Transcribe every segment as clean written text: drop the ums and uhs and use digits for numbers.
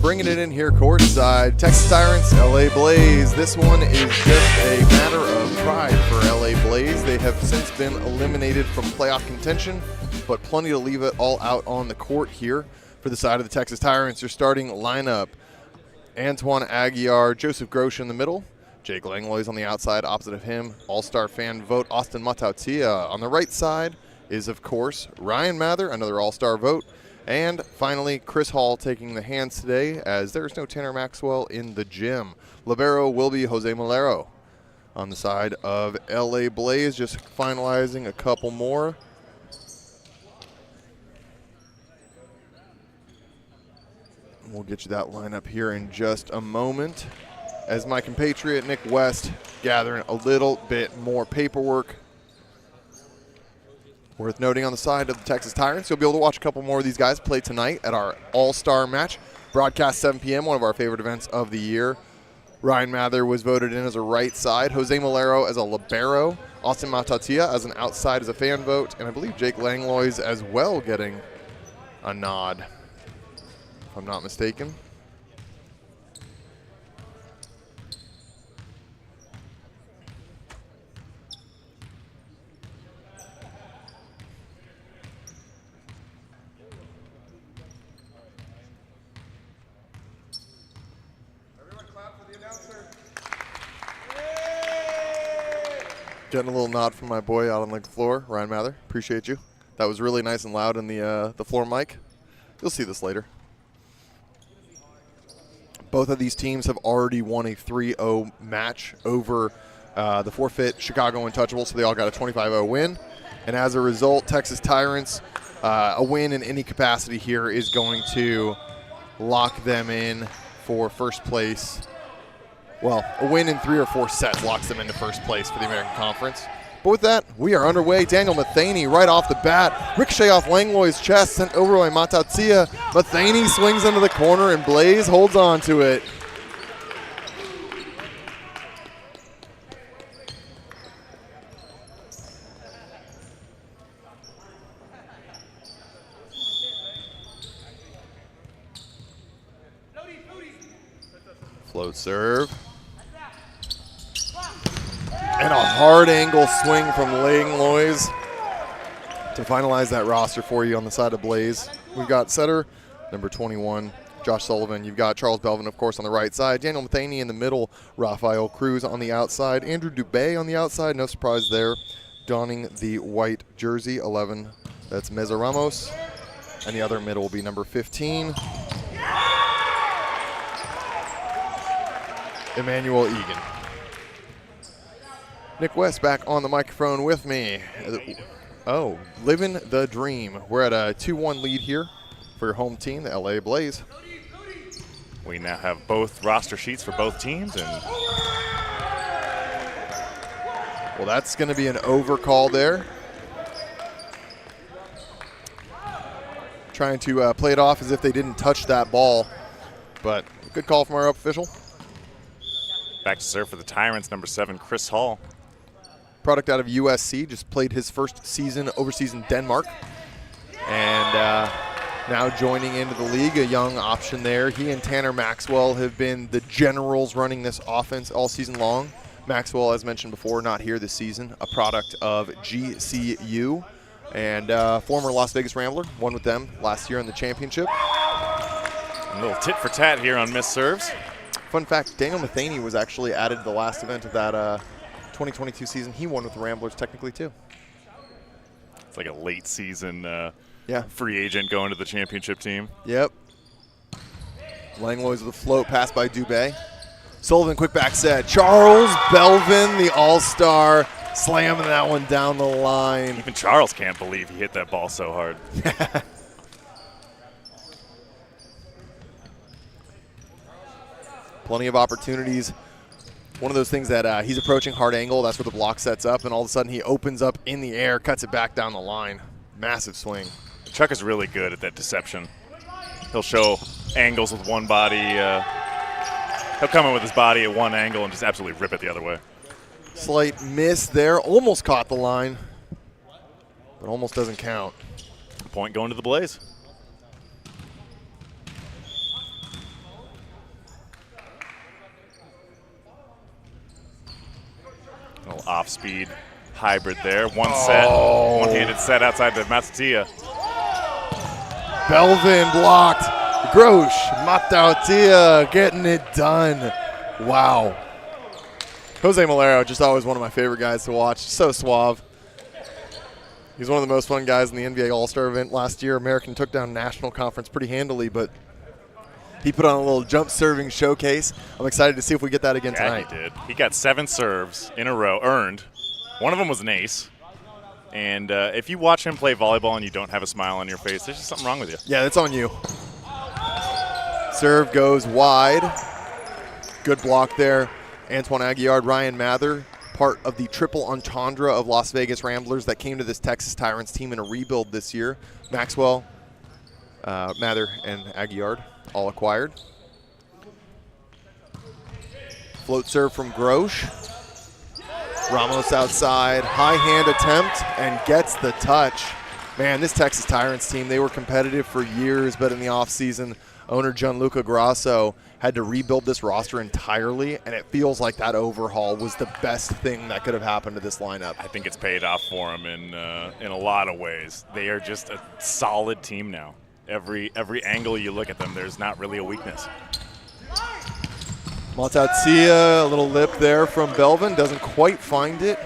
bringing it in here courtside. Texas Tyrants, LA Blaze. This one is just a matter of pride for LA Blaze. They have since been eliminated from playoff contention, but plenty to leave it all out on the court here for the side of the Texas Tyrants. Your starting lineup: Antoine Aguiar, Joseph Grosh in the middle, Jake Langlois on the outside. Opposite of him, all-star fan vote Austin Matautia. On the right side is, of course, Ryan Mather, another all-star vote. And finally, Chris Hall taking the hands today, as there's no Tanner Maxwell in the gym. Libero will be Jose Malero. On the side of LA Blaze, just finalizing a couple more. We'll get you that lineup here in just a moment, as my compatriot Nick West gathering a little bit more paperwork. Worth noting, on the side of the Texas Tyrants, you'll be able to watch a couple more of these guys play tonight at our All-Star match. Broadcast 7 p.m., one of our favorite events of the year. Ryan Mather was voted in as a right side, Jose Malero as a libero, Austin Matautia as an outside as a fan vote, and I believe Jake Langlois as well getting a nod, if I'm not mistaken. Getting a little nod from my boy out on the floor, Ryan Mather. Appreciate you. That was really nice and loud in the floor mic. You'll see this later. Both of these teams have already won a 3-0 match over the forfeit Chicago Untouchables, so they all got a 25-0 win. And as a result, Texas Tyrants, a win in any capacity here is going to lock them in for first place. Well, a win in 3 or 4 sets locks them into first place for the American Conference. But with that, we are underway. Daniel Matheny right off the bat. Ricochet off Langlois' chest, sent over by Matautia. Matheny swings into the corner, and Blaze holds on to it. Float serve. And a hard angle swing from Langlois to finalize that roster for you on the side of Blaze. We've got setter, number 21, Josh Sullivan. You've got Charles Belvin, of course, on the right side. Daniel Matheny in the middle. Rafael Cruz on the outside. Andrew Dubé on the outside. No surprise there. Donning the white jersey, 11. That's Meza Ramos. And the other middle will be number 15. Emmanuel Egan. Nick West back on the microphone with me. Oh, living the dream. We're at a 2-1 lead here for your home team, the LA Blaze. We now have both roster sheets for both teams, and well, that's going to be an overcall there. Trying to play it off as if they didn't touch that ball, but good call from our official. Back to serve for the Tyrants, number 7, Chris Hall. Product out of USC, just played his first season overseas in Denmark. And now joining into the league, a young option there. He and Tanner Maxwell have been the generals running this offense all season long. Maxwell, as mentioned before, not here this season, a product of GCU. And former Las Vegas Rambler, won with them last year in the championship. A little tit for tat here on missed serves. Fun fact, Daniel Matheny was actually added to the last event of that 2022 season. He won with the Ramblers technically too. It's like a late season free agent going to the championship team. Yep. Langlois with a float, pass by Dubé. Sullivan, quick back set. Charles Belvin, the all-star, slamming that one down the line. Even Charles can't believe he hit that ball so hard. Plenty of opportunities. One of those things that he's approaching hard angle. That's where the block sets up, and all of a sudden he opens up in the air, cuts it back down the line. Massive swing. Chuck is really good at that deception. He'll show angles with one body. He'll come in with his body at one angle and just absolutely rip it the other way. Slight miss there. Almost caught the line, but almost doesn't count. Point going to the Blaze. off-speed hybrid there. One-handed set outside the Matsutia. Belvin blocked. Grosh, Matautia getting it done. Wow. Jose Malero, just always one of my favorite guys to watch. So suave. He's one of the most fun guys in the NVA All-Star event last year. American took down National Conference pretty handily, but he put on a little jump serving showcase. I'm excited to see if we get that again tonight. He did. He got 7 serves in a row, earned. One of them was an ace. And if you watch him play volleyball and you don't have a smile on your face, there's just something wrong with you. Yeah, that's on you. Serve goes wide. Good block there. Antoine Aguillard, Ryan Mather, part of the triple entendre of Las Vegas Ramblers that came to this Texas Tyrants team in a rebuild this year. Maxwell, Mather, and Aguillard all acquired. Float serve from Grosh. Ramos outside, high hand attempt, and gets the touch. Man, this Texas Tyrants team, they were competitive for years, but in the offseason, owner Gianluca Grasso had to rebuild this roster entirely, and it feels like that overhaul was the best thing that could have happened to this lineup. I think it's paid off for them in a lot of ways. They are just a solid team now. Every angle you look at them, there's not really a weakness. Matautia, a little lip there from Belvin, doesn't quite find it.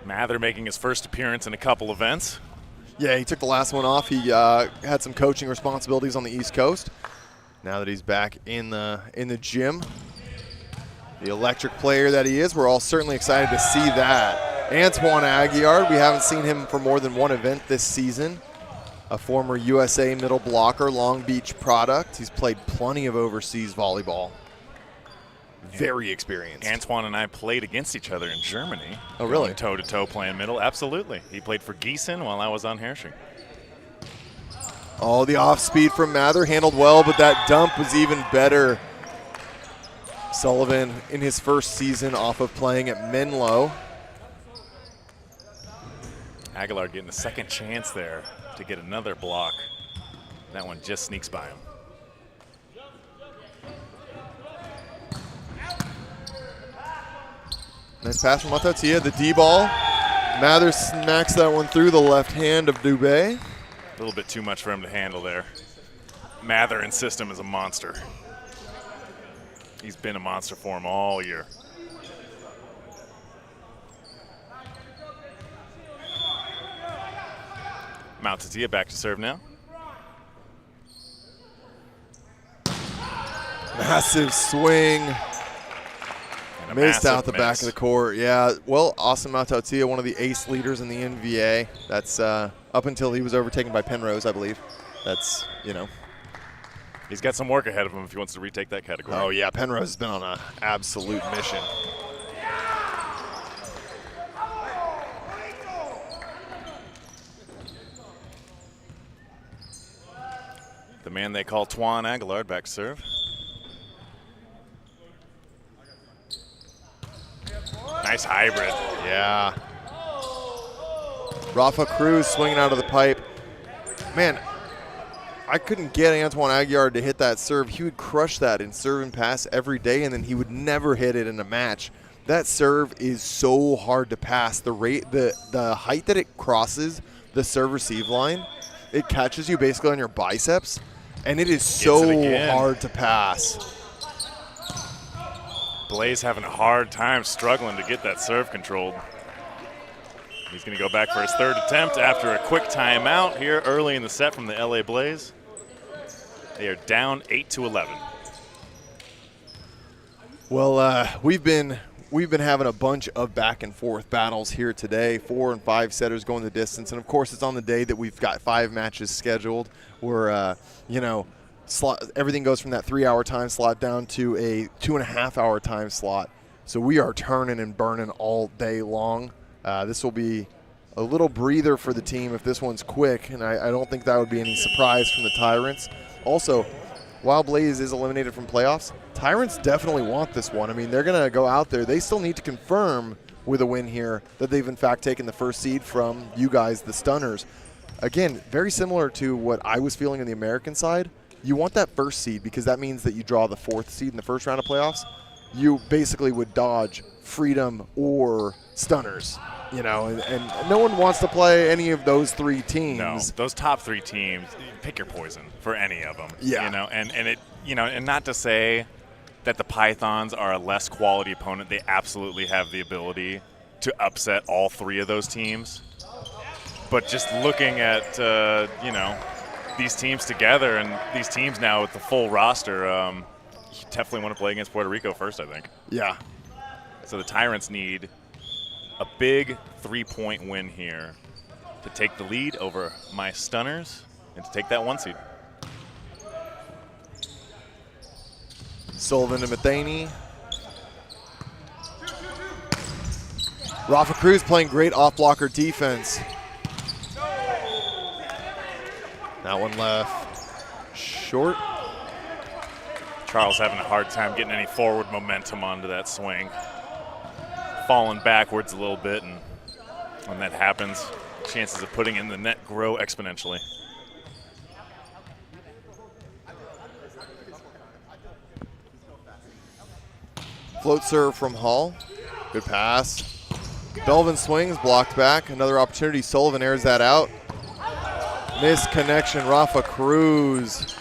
Mather making his first appearance in a couple events. Yeah, he took the last one off. He had some coaching responsibilities on the East Coast. Now that he's back in the gym, the electric player that he is, we're all certainly excited to see that. Antoine Aguillard, we haven't seen him for more than one event this season. A former USA middle blocker, Long Beach product. He's played plenty of overseas volleyball. Very experienced. Antoine and I played against each other in Germany. Oh, really? Toe-to-toe playing middle. Absolutely. He played for Gießen while I was on Hershey. Oh, the off-speed from Mather, handled well, but that dump was even better. Sullivan in his first season off of playing at Menlo. Aguilar getting a second chance there to get another block. That one just sneaks by him. Nice pass from Matautia, the D-ball. Mather smacks that one through the left hand of Dubé. A little bit too much for him to handle there. Mather in system is a monster. He's been a monster for him all year. Matautia back to serve now. Massive swing. Missed out the back of the court. Yeah, well, Austin Matautia, one of the ace leaders in the NVA. That's up until he was overtaken by Penrose, I believe. That's, you know. He's got some work ahead of him if he wants to retake that category. Oh, yeah, Penrose has been on an absolute mission. The man they call Twan Aguilar back to serve. Nice hybrid. Yeah. Rafa Cruz swinging out of the pipe. Man, I couldn't get Antoine Aguillard to hit that serve. He would crush that in serve and pass every day, and then he would never hit it in a match. That serve is so hard to pass. The height that it crosses the serve-receive line, it catches you basically on your biceps, and it is so hard to pass. Blaze having a hard time struggling to get that serve controlled. He's going to go back for his third attempt after a quick timeout here early in the set from the LA Blaze. They are down 8-11. Well, we've been having a bunch of back and forth battles here today. 4 and 5 setters going the distance, and of course it's on the day that we've got 5 matches scheduled. Where everything goes from that 3-hour time slot down to a 2.5-hour time slot. So we are turning and burning all day long. This will be a little breather for the team if this one's quick, and I don't think that would be any surprise from the Tyrants. Also, while Blaze is eliminated from playoffs, Tyrants definitely want this one. I mean, they're going to go out there. They still need to confirm with a win here that they've, in fact, taken the first seed from you guys, the Stunners. Again, very similar to what I was feeling on the American side. You want that first seed because that means that you draw the 4th seed in the first round of playoffs. You basically would dodge Freedom or Stunners, you know, and no one wants to play any of those 3 teams. No, those top 3 teams, pick your poison for any of them. Yeah. You know, and not to say that the Pythons are a less quality opponent. They absolutely have the ability to upset all 3 of those teams. But just looking at, these teams together and these teams now with the full roster, you definitely want to play against Puerto Rico first, I think. Yeah. So the Tyrants need a big 3-point win here to take the lead over my Stunners and to take that 1 seed. Sullivan to Matheny. Rafa Cruz playing great off-blocker defense. That one left short. Charles having a hard time getting any forward momentum onto that swing. Falling backwards a little bit, and when that happens, chances of putting it in the net grow exponentially. Float serve from Hall. Good pass. Belvin swings, blocked back. Another opportunity. Sullivan airs that out. Missed connection. Rafa Cruz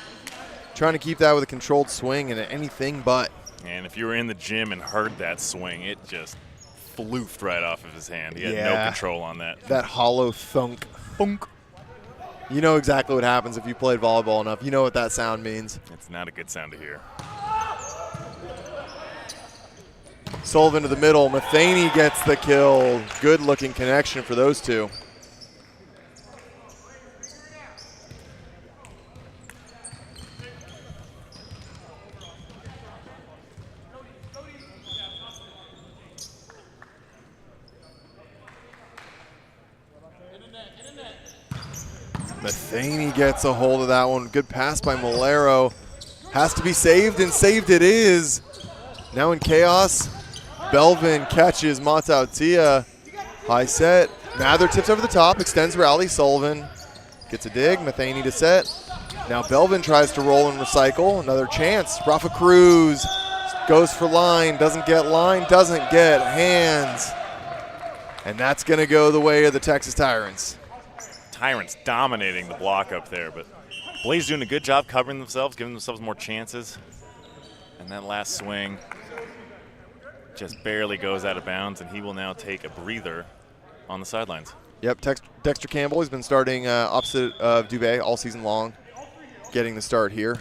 trying to keep that with a controlled swing and anything but. And if you were in the gym and heard that swing, it just floofed right off of his hand. He had no control on that. That hollow thunk. Thunk. You know exactly what happens if you played volleyball enough. You know what that sound means. It's not a good sound to hear. Sullivan to the middle. Matheny gets the kill. Good looking connection for those 2. Matheny gets a hold of that one. Good pass by Malero. Has to be saved, and saved it is. Now in chaos, Belvin catches Matautia. High set. Mather tips over the top, extends rally. Sullivan gets a dig. Matheny to set. Now Belvin tries to roll and recycle. Another chance. Rafa Cruz goes for line. Doesn't get line. Doesn't get hands. And that's going to go the way of the Texas Tyrants. Tyrants dominating the block up there, but Blaze doing a good job covering themselves, giving themselves more chances. And that last swing just barely goes out of bounds, and he will now take a breather on the sidelines. Yep, Dexter Campbell has been starting opposite of Dubé all season long, getting the start here.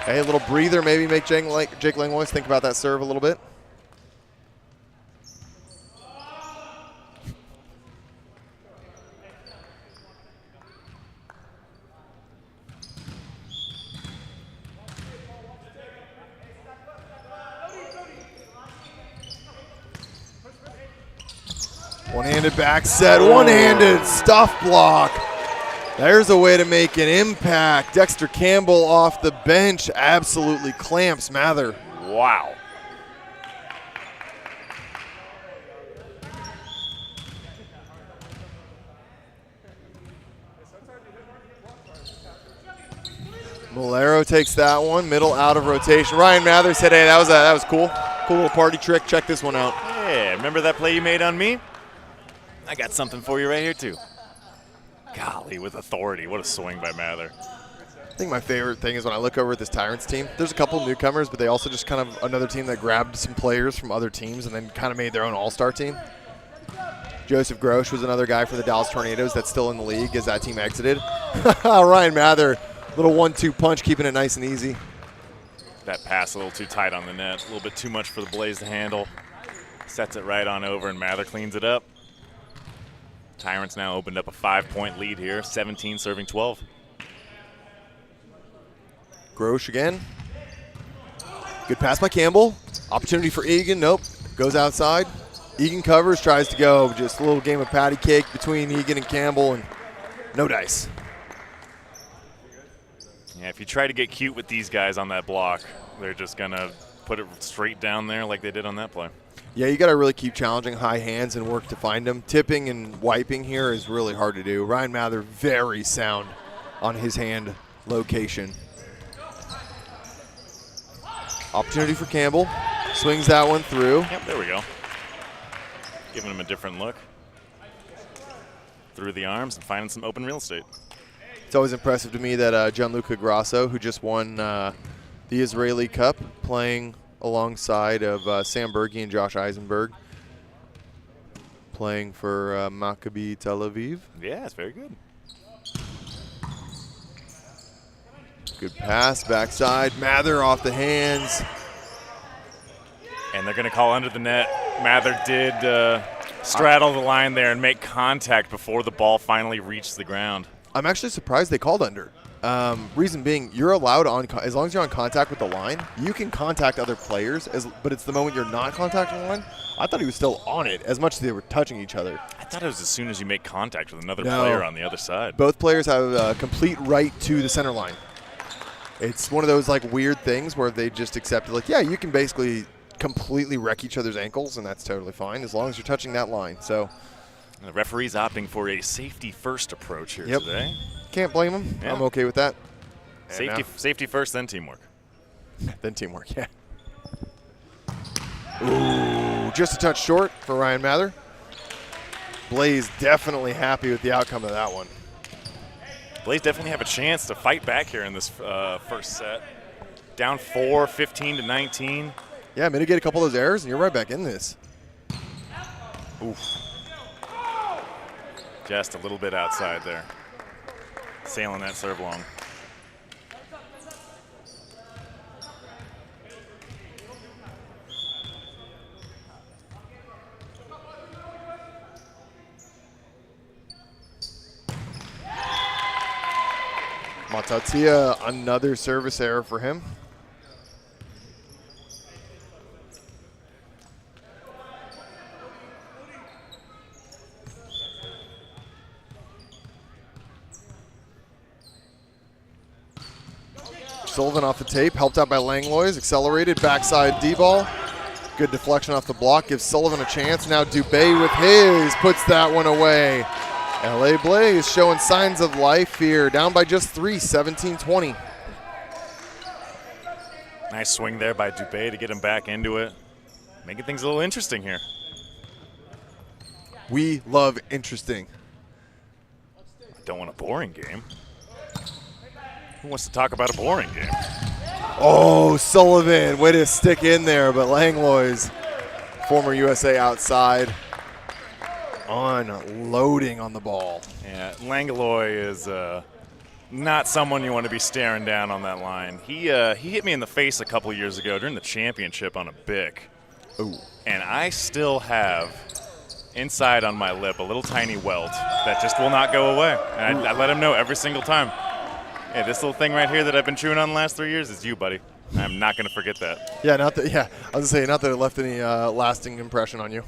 Hey, a little breather, maybe make Jake Langlois think about that serve a little bit. One-handed back set, one-handed stuff block. There's a way to make an impact. Dexter Campbell off the bench absolutely clamps Mather. Wow. Malero takes that one, middle out of rotation. Ryan Mather said, hey, that was cool. Cool little party trick. Check this one out. Yeah, remember that play you made on me? I got something for you right here, too. Golly, with authority. What a swing by Mather. I think my favorite thing is when I look over at this Tyrants team, there's a couple newcomers, but they also just kind of another team that grabbed some players from other teams and then kind of made their own all-star team. Joseph Grosh was another guy for the Dallas Tornadoes that's still in the league as that team exited. Ryan Mather, little 1-2 punch, keeping it nice and easy. That pass a little too tight on the net, a little bit too much for the Blaze to handle. Sets it right on over, and Mather cleans it up. Tyrants now opened up a 5-point lead here, 17 serving 12. Grosh again. Good pass by Campbell. Opportunity for Egan. Nope. Goes outside. Egan covers, tries to go. Just a little game of patty cake between Egan and Campbell, and no dice. Yeah, if you try to get cute with these guys on that block, they're just going to put it straight down there like they did on that play. Yeah, you got to really keep challenging high hands and work to find them. Tipping and wiping here is really hard to do. Ryan Mather very sound on his hand location. Opportunity for Campbell. Swings that one through. Yep, there we go. Giving him a different look. Through the arms and finding some open real estate. It's always impressive to me that Gianluca Grasso, who just won the Israeli Cup, playing alongside of Sam Berge and Josh Eisenberg, playing for Maccabi Tel Aviv. Yeah, it's very good. Good pass, backside. Mather off the hands. And they're going to call under the net. Mather did straddle the line there and make contact before the ball finally reached the ground. I'm actually surprised they called under. Reason being, you're allowed on, as long as you're on contact with the line, you can contact other players, but it's the moment you're not contacting the line. I thought he was still on it as much as they were touching each other. I thought it was as soon as you make contact with another player on the other side. Both players have a complete right to the center line. It's one of those like weird things where they just accept it. Like, yeah, you can basically completely wreck each other's ankles, and that's totally fine as long as you're touching that line. So the referee's opting for a safety-first approach here today. Can't blame him. Yeah. I'm okay with that. Safety first, then teamwork. Then teamwork, yeah. Ooh, just a touch short for Ryan Mather. Blaze definitely happy with the outcome of that one. Blaze definitely have a chance to fight back here in this first set. Down 4, 15-19. Yeah, mitigate a couple of those errors, and you're right back in this. Oof. Just a little bit outside there. Sailing that serve long. Matatia, another service error for him. Sullivan off the tape, helped out by Langlois, accelerated, backside D-ball. Good deflection off the block, gives Sullivan a chance. Now Dubé with his, puts that one away. LA Blaze showing signs of life here, down by just 3, 17-20. Nice swing there by Dubé to get him back into it. Making things a little interesting here. We love interesting. I don't want a boring game. Who wants to talk about a boring game? Oh, Sullivan, way to stick in there, but Langlois, former USA outside, unloading on the ball. Yeah, Langlois is not someone you want to be staring down on that line. He hit me in the face a couple years ago during the championship on a bic. Ooh. And I still have inside on my lip a little tiny welt that just will not go away. And I let him know every single time. Hey, this little thing right here that I've been chewing on the last 3 years is you, buddy. I'm not going to forget that. Yeah, I was going to say, not that it left any lasting impression on you.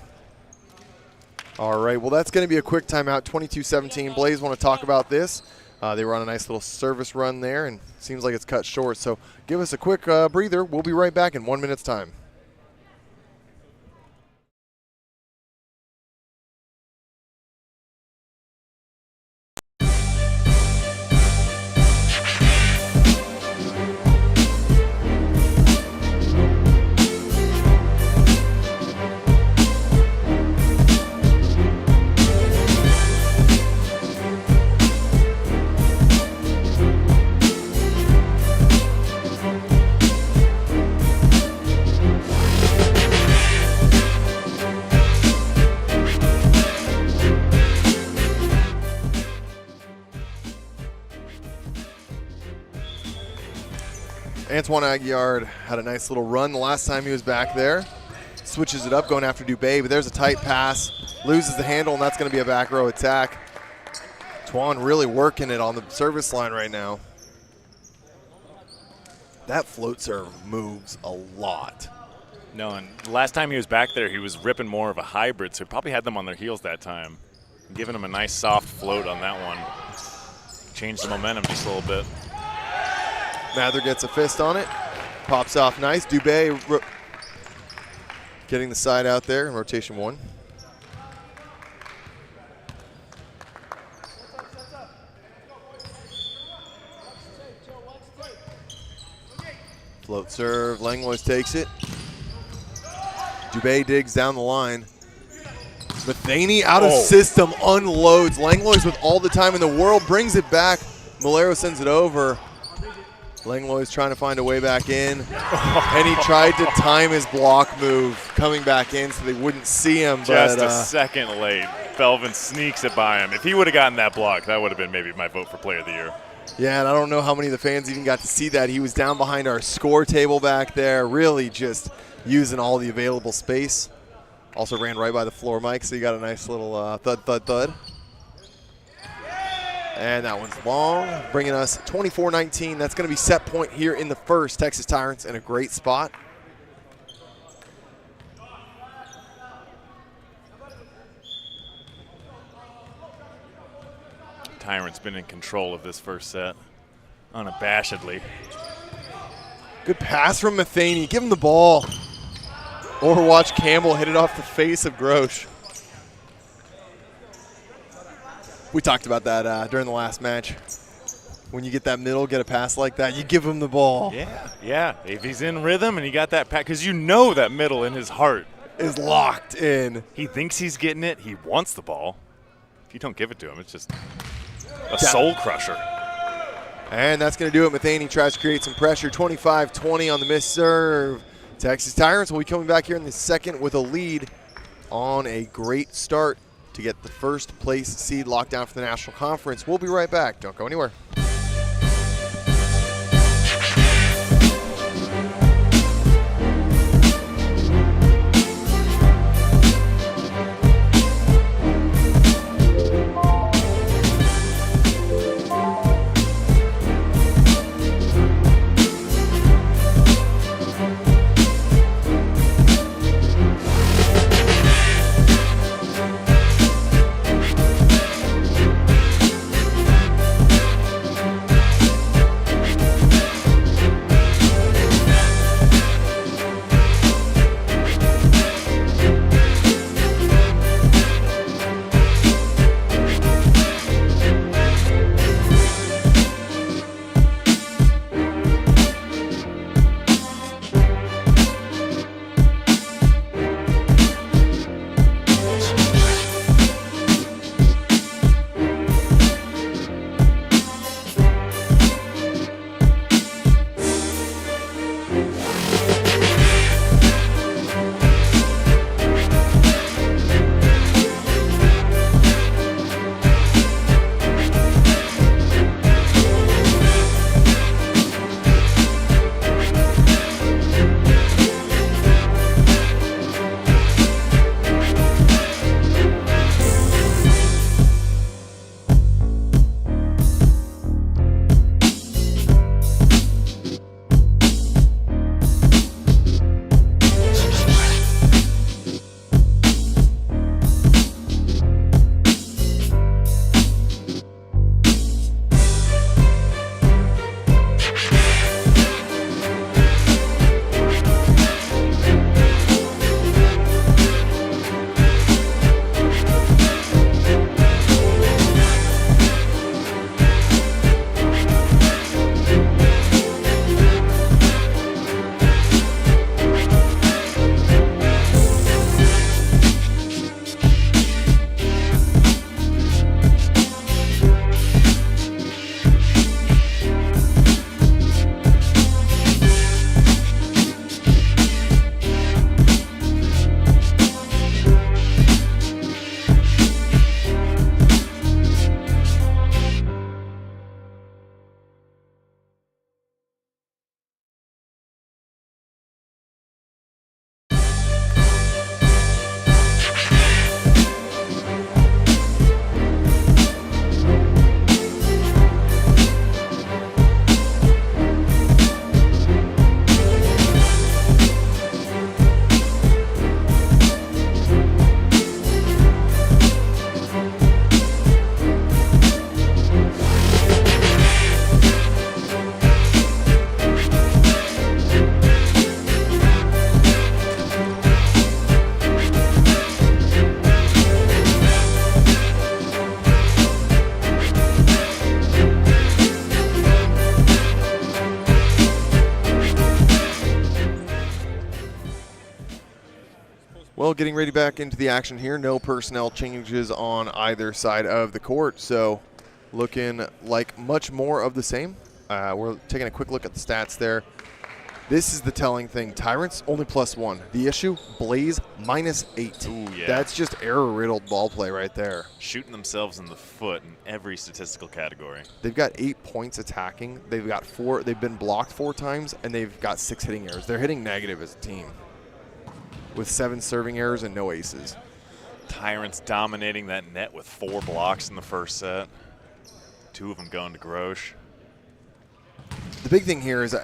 All right, well, that's going to be a quick timeout, 22-17. Blaze want to talk about this. They were on a nice little service run there, and seems like it's cut short. So give us a quick breather. We'll be right back in 1 minute's time. Antoine Aguillard had a nice little run the last time he was back there. Switches it up, going after Dubé, but there's a tight pass. Loses the handle, and that's going to be a back row attack. Antoine really working it on the service line right now. That float serve moves a lot. No, and the last time he was back there, he was ripping more of a hybrid, so he probably had them on their heels that time. Giving them a nice soft float on that one. Changed the momentum just a little bit. Mather gets a fist on it. Pops off nice. Dubé getting the side out there in rotation 1. Float serve, Langlois takes it. Dubé digs down the line. Matheny out of system, unloads. Langlois with all the time in the world, brings it back. Malero sends it over. Langlois trying to find a way back in. And he tried to time his block move coming back in so they wouldn't see him. Just a second late. Belvin sneaks it by him. If he would have gotten that block, that would have been maybe my vote for player of the year. Yeah, and I don't know how many of the fans even got to see that. He was down behind our score table back there, really just using all the available space. Also ran right by the floor mic, so you got a nice little thud, thud, thud. And that one's long, bringing us 24-19. That's going to be set point here in the first. Texas Tyrants in a great spot. Tyrants been in control of this first set, unabashedly. Good pass from Matheny. Give him the ball. Or watch Campbell hit it off the face of Grosh. We talked about that during the last match. When you get that middle, get a pass like that, you give him the ball. Yeah. If he's in rhythm and you got that pass, because you know that middle in his heart is locked in. He thinks he's getting it. He wants the ball. If you don't give it to him, it's just a soul crusher. And that's going to do it. Matheny tries to create some pressure. 25-20 on the missed serve. Texas Tyrants will be coming back here in the second with a lead on a great start to get the first place seed locked down for the National Conference. We'll be right back. Don't go anywhere. Well, getting ready back into the action here. No personnel changes on either side of the court, so looking like much more of the same. We're taking a quick look at the stats there. This is the telling thing. Tyrants only +1. The issue, Blaze -8. Ooh, yeah. That's just error-riddled ball play right there. Shooting themselves in the foot in every statistical category. They've got 8 points attacking. They've got 4. They've been blocked 4 times, and they've got 6 hitting errors. They're hitting negative as a team, with 7 serving errors and no aces. Tyrants dominating that net with 4 blocks in the first set. 2 of them going to Grosh. The big thing here is,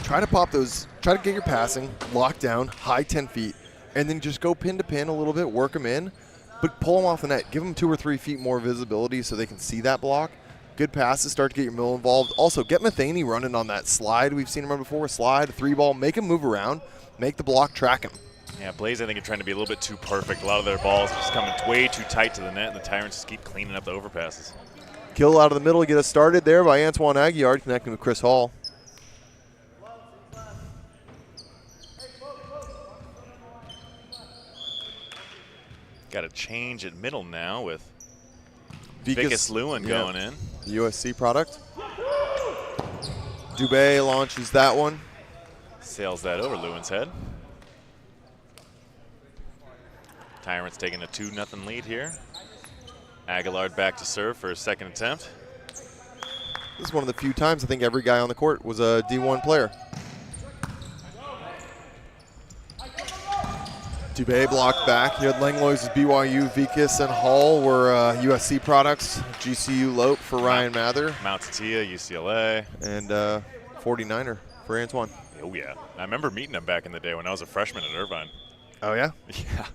try to pop those, try to get your passing locked down, high 10 feet, and then just go pin to pin a little bit, work them in, but pull them off the net. Give them 2 or 3 feet more visibility so they can see that block. Good passes, start to get your middle involved. Also, get Matheny running on that slide. We've seen him run before, slide, 3-ball, make him move around, make the block track him. Yeah, Blaze, I think, are trying to be a little bit too perfect. A lot of their balls just coming way too tight to the net, and the Tyrants just keep cleaning up the overpasses. Kill out of the middle to get us started there by Antoine Aguillard, connecting with Chris Hall. Got a change at middle now with Vikas Lewin going in. The USC product. Dubé launches that one. Sails that over Lewin's head. Tyrants taking a 2-0 lead here. Aguillard back to serve for his second attempt. This is one of the few times I think every guy on the court was a D1 player. Dubé blocked back. You had Langlois as BYU, Vikas and Hall were USC products. GCU Lope for Ryan Mather. Mount Tatia, UCLA. And 49er for Antoine. Oh, yeah. I remember meeting him back in the day when I was a freshman at Irvine. Oh, yeah? Yeah.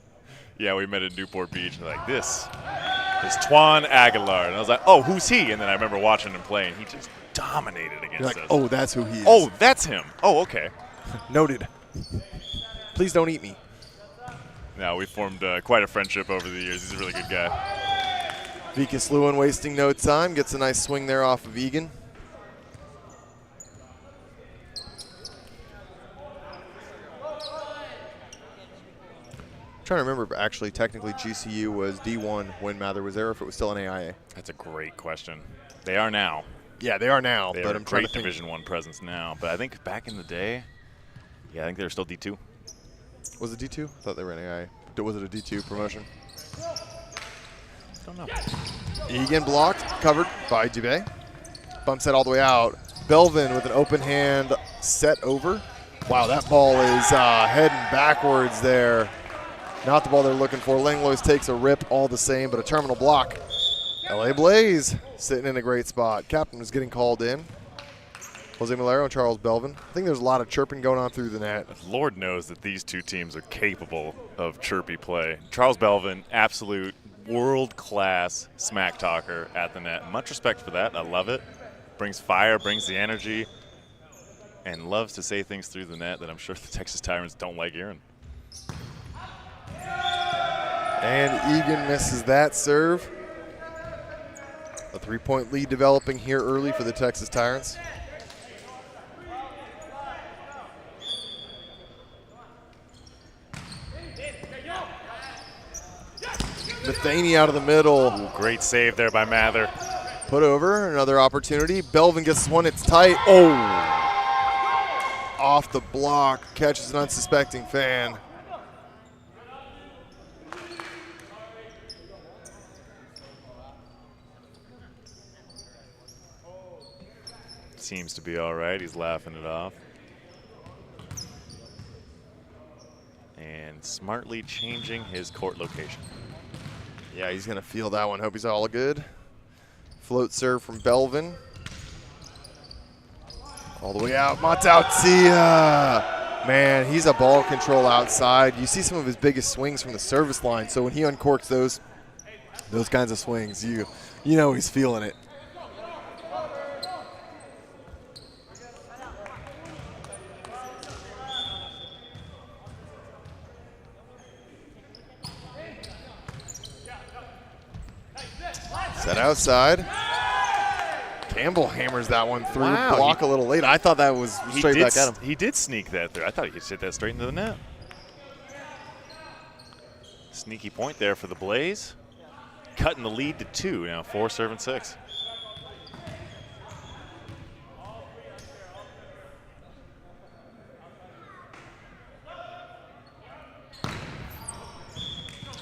Yeah, we met at Newport Beach, and like, this is Twan Aguillard. And I was like, oh, who's he? And then I remember watching him play, and he just dominated against You're like, us. oh, that's who he is. Oh, that's him. Oh, okay. Noted. Please don't eat me. No, we formed quite a friendship over the years. He's a really good guy. Vikas Lewin wasting no time. Gets a nice swing there off of Egan. Trying to remember if actually technically GCU was D1 when Mather was there, or if it was still an AIA. That's a great question. They are now. Yeah, they are now. They but are I'm a trying great to think. Division I presence now. But I think back in the day, yeah, I think they were still D2. Was it D2? I thought they were an AIA. Was it a D2 promotion? Don't know. Egan blocked, covered by Dubé. Bumps it all the way out. Belvin with an open hand set over. Wow, that ball is heading backwards there. Not the ball they're looking for. Langlois takes a rip all the same, but a terminal block. LA Blaze sitting in a great spot. Captain was getting called in. Jose Malero and Charles Belvin. I think there's a lot of chirping going on through the net. Lord knows that these two teams are capable of chirpy play. Charles Belvin, absolute world-class smack talker at the net. Much respect for that. I love it. Brings fire, brings the energy, and loves to say things through the net that I'm sure the Texas Tyrants don't like hearing. And Egan misses that serve. A 3-point lead developing here early for the Texas Tyrants. Matheny out of the middle. Ooh, great save there by Mather. Put over, another opportunity. Belvin gets this one, it's tight. Oh! Off the block, catches an unsuspecting fan. Seems to be all right. He's laughing it off. And smartly changing his court location. Yeah, he's going to feel that one. Hope he's all good. Float serve from Belvin. All the way out. Matautia. Man, he's a ball control outside. You see some of his biggest swings from the service line. So when he uncorks those kinds of swings, you know he's feeling it. Set outside. Campbell hammers that one through. Wow, block a little late. I thought that was straight back at him. He did sneak that through. I thought he could hit that straight into the net. Sneaky point there for the Blaze. Cutting the lead to 2, now 4 serving 6.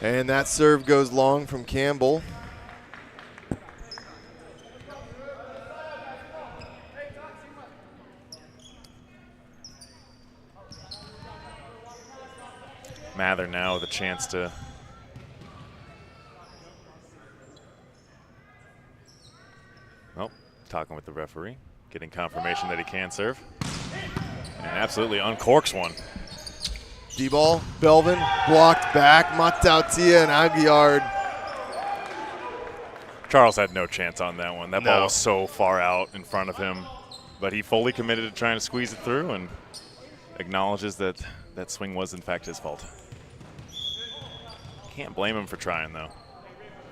And that serve goes long from Campbell. Mather now with a chance to talking with the referee, getting confirmation that he can serve. And absolutely uncorks one. D-ball, Belvin, blocked back, Matautia and Aguiard. Charles had no chance on that one. That No. ball was so far out in front of him. But he fully committed to trying to squeeze it through and acknowledges that that swing was, in fact, his fault. Can't blame him for trying, though.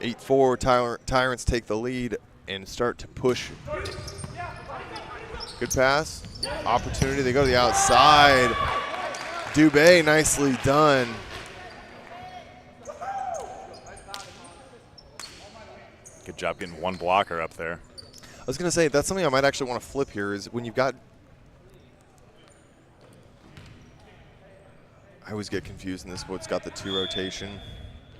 8-4, Tyrants take the lead and start to push. Good pass, opportunity, they go to the outside. Dubé, nicely done. Good job getting one blocker up there. I was going to say, that's something I might actually want to flip here is when you've got, I always get confused in this, what's got the 2 rotation.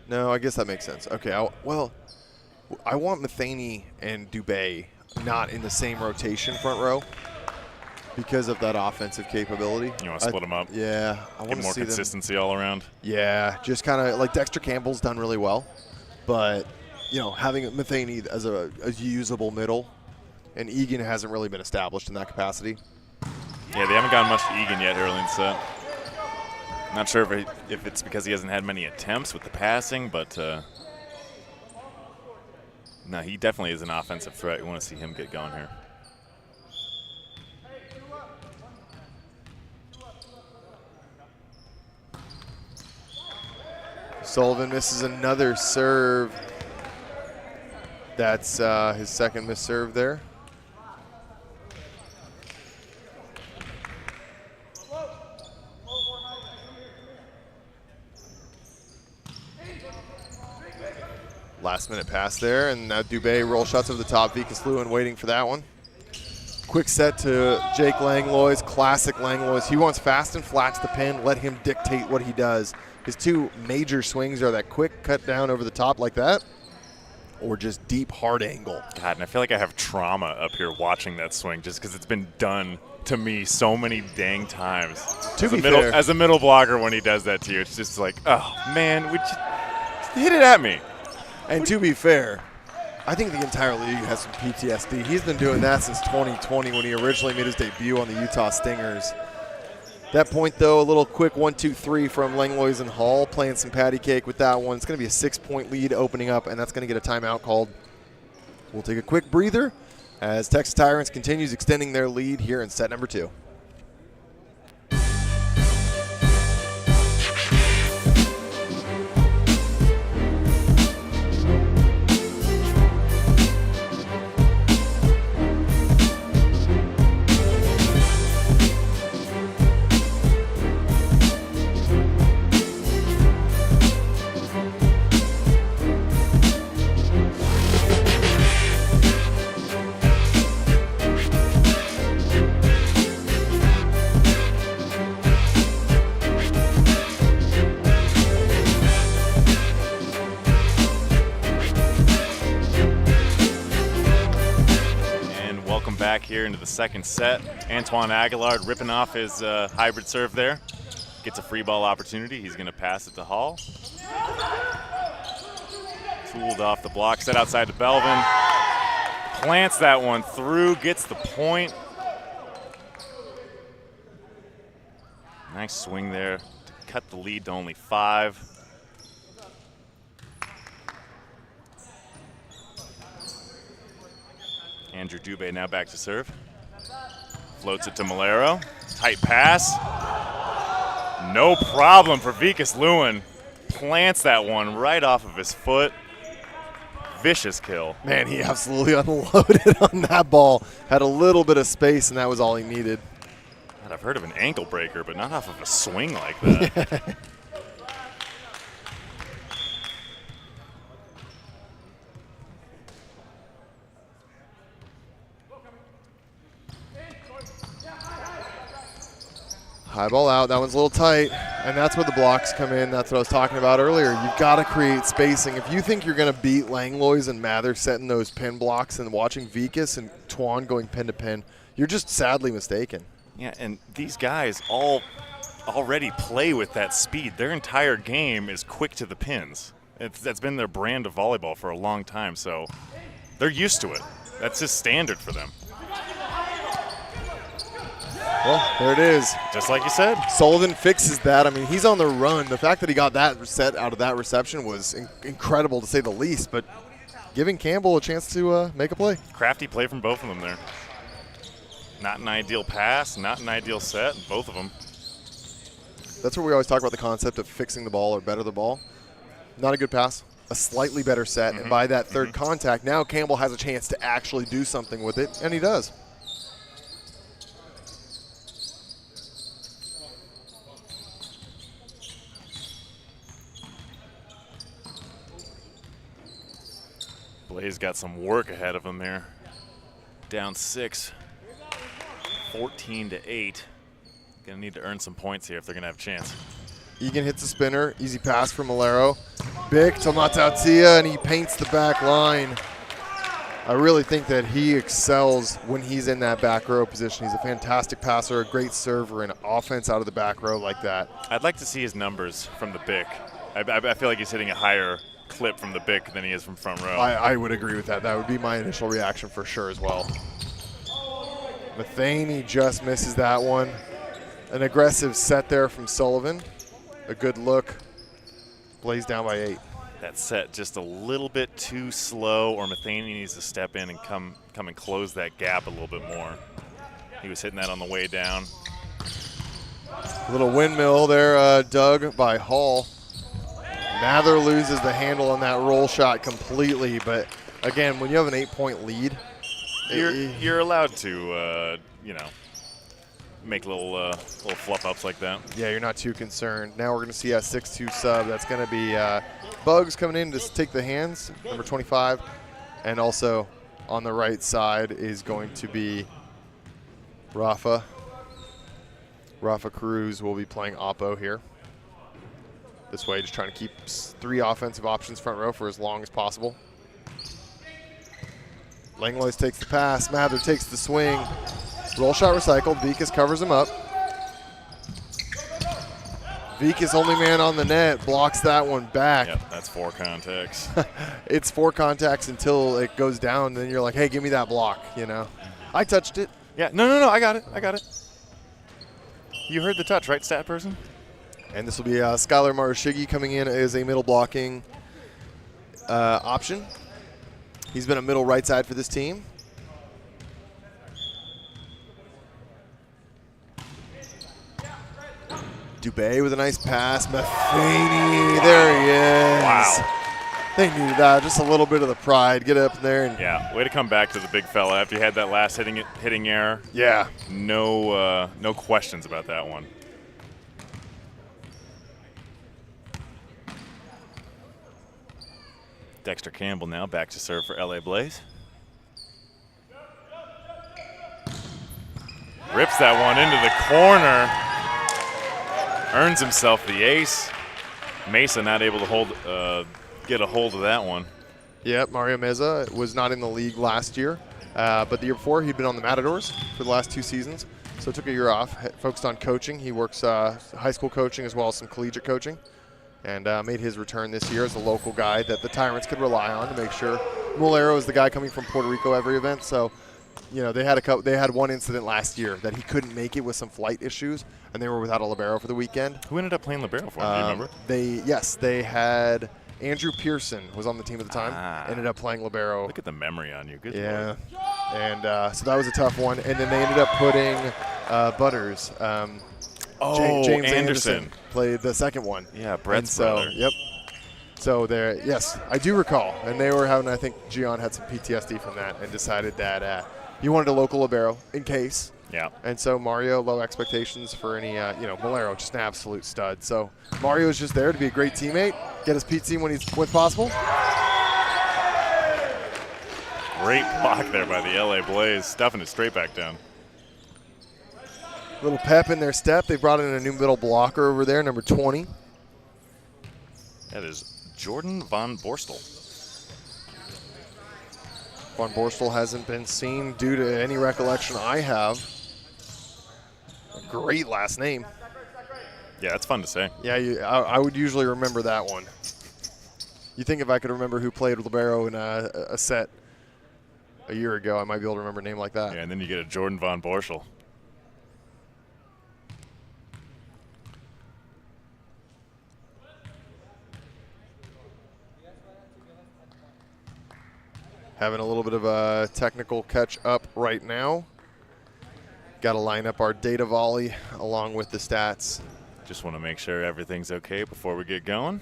No, I guess that makes sense. Okay, I want Matheny and Dubé not in the same rotation front row because of that offensive capability. You want to split them up? Yeah. I want Get to more see consistency all around. Yeah, just kind of like Dexter Campbell's done really well. But, you know, having Matheny as a usable middle, and Egan hasn't really been established in that capacity. Yeah, they haven't gotten much to Egan yet early in the set. Not sure if it's because he hasn't had many attempts with the passing, but no, he definitely is an offensive threat. You want to see him get going here. Sullivan misses another serve. That's his second missed serve there. Last minute pass there, and now Dubé roll shots over the top. Vikas Lewin waiting for that one. Quick set to Jake Langlois, classic Langlois. He wants fast and flat to the pin. Let him dictate what he does. His 2 major swings are that quick cut down over the top like that, or just deep hard angle. God, and I feel like I have trauma up here watching that swing just because it's been done to me so many dang times. As a middle blocker, when he does that to you, it's just like, oh, man, would you hit it at me? And to be fair, I think the entire league has some PTSD. He's been doing that since 2020 when he originally made his debut on the Utah Stingers. That point, though, a little quick 1-2-3 from Langlois and Hall, playing some patty cake with that one. It's going to be a 6-point lead opening up, and that's going to get a timeout called. We'll take a quick breather as Texas Tyrants continues extending their lead here in set number 2. Here into the second set. Antoine Aguilar ripping off his hybrid serve there. Gets a free ball opportunity. He's going to pass it to Hall. Fooled off the block, set outside to Belvin. Plants that one through, gets the point. Nice swing there to cut the lead to only 5. Andrew Dubé now back to serve. Floats it to Malero. Tight pass. No problem for Vikas Lewin. Plants that one right off of his foot. Vicious kill. Man, he absolutely unloaded on that ball. Had a little bit of space, and that was all he needed. God, I've heard of an ankle breaker, but not off of a swing like that. High ball out. That one's a little tight, and that's where the blocks come in. That's what I was talking about earlier. You've got to create spacing. If you think you're going to beat Langlois and Mather setting those pin blocks and watching Vikas and Tuan going pin to pin, you're just sadly mistaken. Yeah, and these guys all already play with that speed. Their entire game is quick to the pins. That's been their brand of volleyball for a long time, so they're used to it. That's just standard for them. Well, there it is. Just like you said. Sullivan fixes that. I mean, he's on the run. The fact that he got that set out of that reception was incredible, to say the least, but giving Campbell a chance to make a play. Crafty play from both of them there. Not an ideal pass, not an ideal set, both of them. That's where we always talk about the concept of fixing the ball or better the ball. Not a good pass, a slightly better set, and by that third contact, now Campbell has a chance to actually do something with it, and he does. Blaze got some work ahead of him there. Down 6, 14-8. Gonna need to earn some points here if they're gonna have a chance. Egan hits the spinner, easy pass for Malero. Big to Matautia, and he paints the back line. I really think that he excels when he's in that back row position. He's a fantastic passer, a great server, and offense out of the back row like that. I'd like to see his numbers from the BIC. I feel like he's hitting a higher clip from the BIC than he is from front row. I would agree with that. That would be my initial reaction for sure as well. Matheny just misses that one. An aggressive set there from Sullivan. A good look. Blaze down by 8. That set just a little bit too slow, or Matheny needs to step in and come and close that gap a little bit more. He was hitting that on the way down. A little windmill there, dug by Hall. Mather loses the handle on that roll shot completely, but again, when you have an 8-point lead, you're allowed to, make little fluff ups like that. Yeah, you're not too concerned. Now we're going to see a 6-2 sub. That's going to be Bugs coming in to take the hands, number 25, and also on the right side is going to be Rafa. Rafa Cruz will be playing Oppo here. This way, just trying to keep 3 offensive options front row for as long as possible. Langlois takes the pass. Mather takes the swing. Roll shot recycled. Vikas covers him up. Vikas, only man on the net, blocks that one back. Yep, that's 4 contacts. It's 4 contacts until it goes down, and then you're like, hey, give me that block, you know. I touched it. Yeah, no, I got it. You heard the touch, right, stat person? And this will be Skylar Marashigi coming in as a middle blocking option. He's been a middle right side for this team. Dubé with a nice pass. Matheny, there he is. Wow. They needed that, just a little bit of the pride. Get up there. And yeah, way to come back to the big fella after you had that last hitting error. Yeah. No questions about that one. Dexter Campbell now back to serve for LA Blaze. Rips that one into the corner. Earns himself the ace. Mesa not able to get a hold of that one. Yeah, Mario Meza was not in the league last year, but the year before he'd been on the Matadors for the last 2 seasons. So took a year off, focused on coaching. He works high school coaching as well as some collegiate coaching, and made his return this year as a local guy that the Tyrants could rely on to make sure. Molero is the guy coming from Puerto Rico every event, so they had one incident last year that he couldn't make it with some flight issues, and they were without a libero for the weekend. Who ended up playing libero for him? Do you remember? They had Andrew Pearson was on the team at the time. Ended up playing libero. Look at the memory on you. Good yeah. Lord. And so that was a tough one. And then they ended up putting Butters. James Anderson played the second one. Yeah, Brett's brother. Yep. So yes, I do recall. And they were having, I think Gian had some PTSD from that and decided that he wanted a local libero in case. Yeah. And so Mario, low expectations for any, Molero, just an absolute stud. So Mario's just there to be a great teammate, get his PT when possible. Great block there by the LA Blaze, stuffing it straight back down. Little pep in their step. They brought in a new middle blocker over there, number 20. That is Jordan von Borstel. Von Borstel hasn't been seen due to any recollection I have. A great last name. Yeah, that's fun to say. Yeah, I would usually remember that one. You think if I could remember who played libero in a set a year ago, I might be able to remember a name like that. Yeah, and then you get a Jordan von Borstel. Having a little bit of a technical catch up right now. Got to line up our data volley along with the stats. Just want to make sure everything's okay before we get going.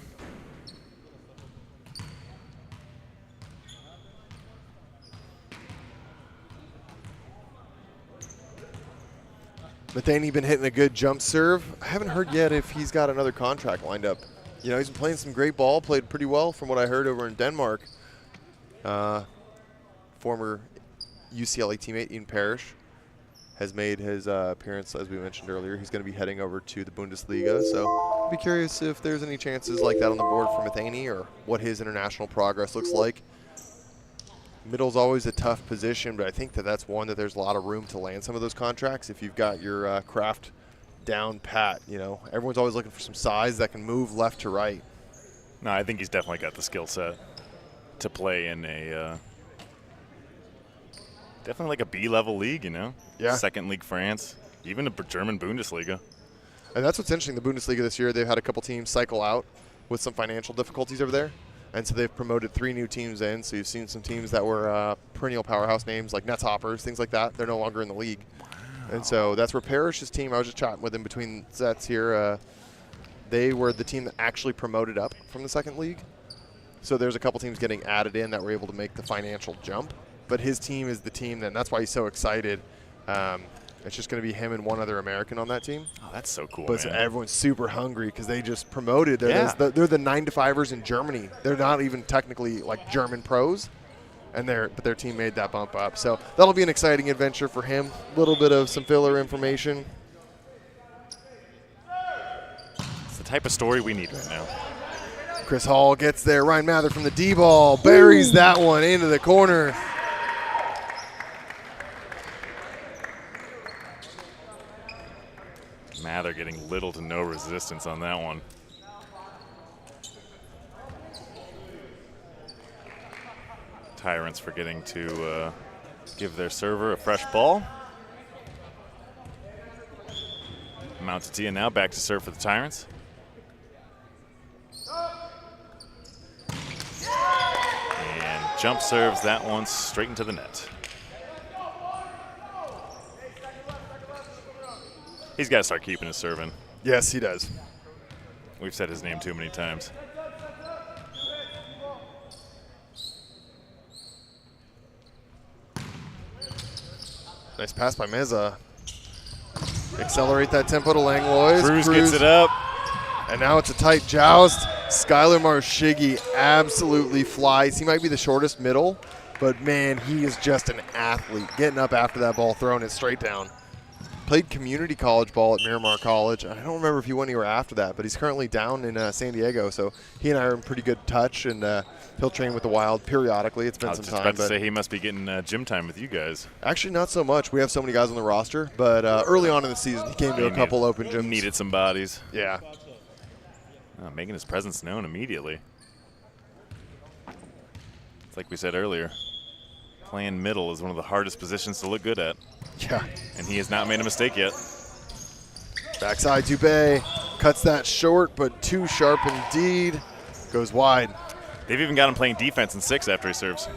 Matheny been hitting a good jump serve. I haven't heard yet if he's got another contract lined up. You know, he's been playing some great ball, played pretty well from what I heard over in Denmark. Former UCLA teammate Ian Parrish has made his appearance, as we mentioned earlier. He's going to be heading over to the Bundesliga, so I'll be curious if there's any chances like that on the board for Matheny or what his international progress looks like. Middle's always a tough position, but I think that's one that there's a lot of room to land some of those contracts if you've got your craft down pat. You know, everyone's always looking for some size that can move left to right. No, I think he's definitely got the skill set to play in a definitely like a B-level league, you know? Yeah. Second League France, even a German Bundesliga. And that's what's interesting. The Bundesliga this year, they've had a couple teams cycle out with some financial difficulties over there. And so they've promoted 3 new teams in. So you've seen some teams that were perennial powerhouse names like Netzhoppers, things like that. They're no longer in the league. Wow. And so that's where Parrish's team, I was just chatting with him between sets here. They were the team that actually promoted up from the second league. So there's a couple teams getting added in that were able to make the financial jump. But his team is the team, and that's why he's so excited. It's just going to be him and one other American on that team. Oh, that's so cool, But man. everyone's super hungry because they just promoted. They're the 9-to-5ers in Germany. They're not even technically like German pros, but their team made that bump up. So that'll be an exciting adventure for him. A little bit of some filler information. It's the type of story we need right now. Chris Hall gets there. Ryan Mather from the D-ball buries that one into the corner. Mather getting little to no resistance on that one. Tyrants forgetting to give their server a fresh ball. Mountatia now back to serve for the Tyrants. And jump serves that one straight into the net. He's got to start keeping his serving. Yes, he does. We've said his name too many times. Nice pass by Meza. Accelerate that tempo to Langlois. Cruz gets it up. And now it's a tight joust. Skylar Marshigi absolutely flies. He might be the shortest middle, but man, he is just an athlete. Getting up after that ball, throwing it straight down. Played community college ball at Miramar College. I don't remember if he went anywhere after that, but he's currently down in San Diego, so he and I are in pretty good touch, and he'll train with the Wild periodically. It's been some time. I was just about to say he must be getting gym time with you guys. Actually, not so much. We have so many guys on the roster, but early on in the season, he came to a couple open gyms. Needed some bodies. Yeah. Making his presence known immediately. It's like we said earlier. Playing middle is one of the hardest positions to look good at. Yeah. And he has not made a mistake yet. Backside Dubé cuts that short, but too sharp indeed. Goes wide. They've even got him playing defense in 6 after he serves.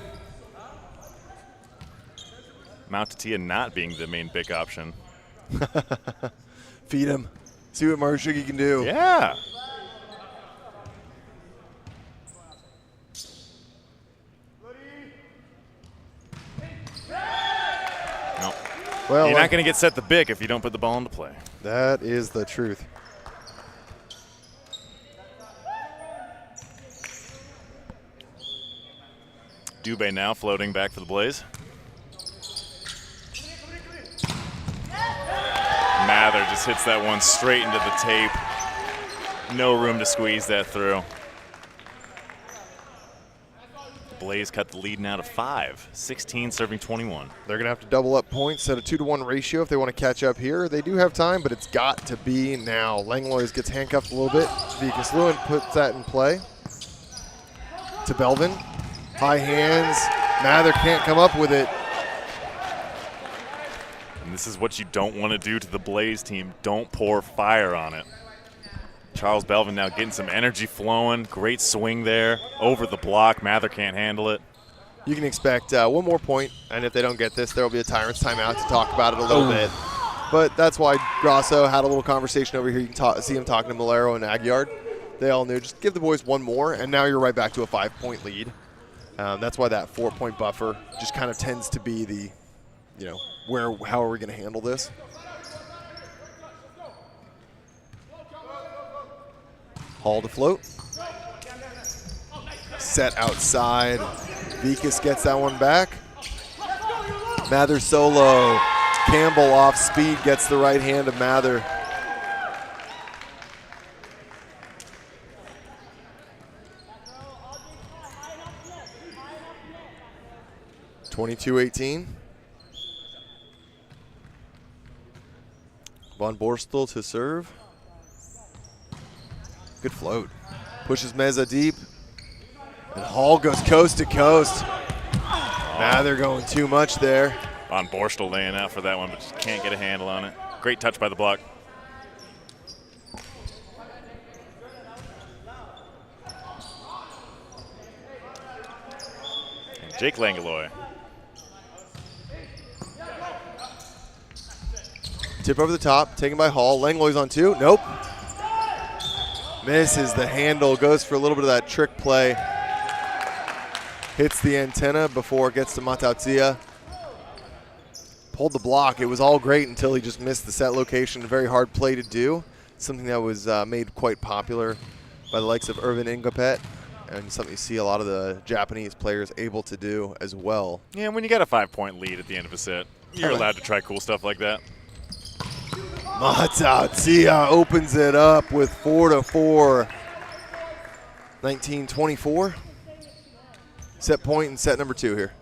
Mountatia not being the main big option. Feed him. See what Marshigi can do. Yeah. Well, you're not going to get set the big if you don't put the ball into play. That is the truth. Dubé now floating back for the Blaze. Mather just hits that one straight into the tape. No room to squeeze that through. Blaze cut the lead now to 5, 16 serving 21. They're going to have to double up points at a 2-to-1 ratio if they want to catch up here. They do have time, but it's got to be now. Langlois gets handcuffed a little bit. Vikas Lewin puts that in play. To Belvin. High hands. Mather can't come up with it. And this is what you don't want to do to the Blaze team. Don't pour fire on it. Charles Belvin now getting some energy flowing. Great swing there. Over the block. Mather can't handle it. You can expect one more point, and if they don't get this, there will be a Tyrants timeout to talk about it a little bit. But that's why Grasso had a little conversation over here. You can see him talking to Malero and Aguiard. They all knew, just give the boys one more, and now you're right back to a 5-point lead. That's why that 4-point buffer just kind of tends to be the, how are we going to handle this? Hall to float. Set outside. Vikas gets that one back. Mather solo. Campbell off speed gets the right hand of Mather. (22-18). Von Borstel to serve. Good float. Pushes Meza deep. And Hall goes coast to coast. Mather going too much there. Von Borstel laying out for that one, but just can't get a handle on it. Great touch by the block. And Jake Langlois. Tip over the top, taken by Hall. Langlois on 2. Nope. Misses the handle, goes for a little bit of that trick play. Hits the antenna before it gets to Matauzia. Pulled the block. It was all great until he just missed the set location. A very hard play to do. Something that was made quite popular by the likes of Irvin Ingapet, and something you see a lot of the Japanese players able to do as well. Yeah, when you got a 5-point lead at the end of a set, you're allowed to try cool stuff like that. Matauzia opens it up with 4-4. 19-24. Set point in set number 2 here.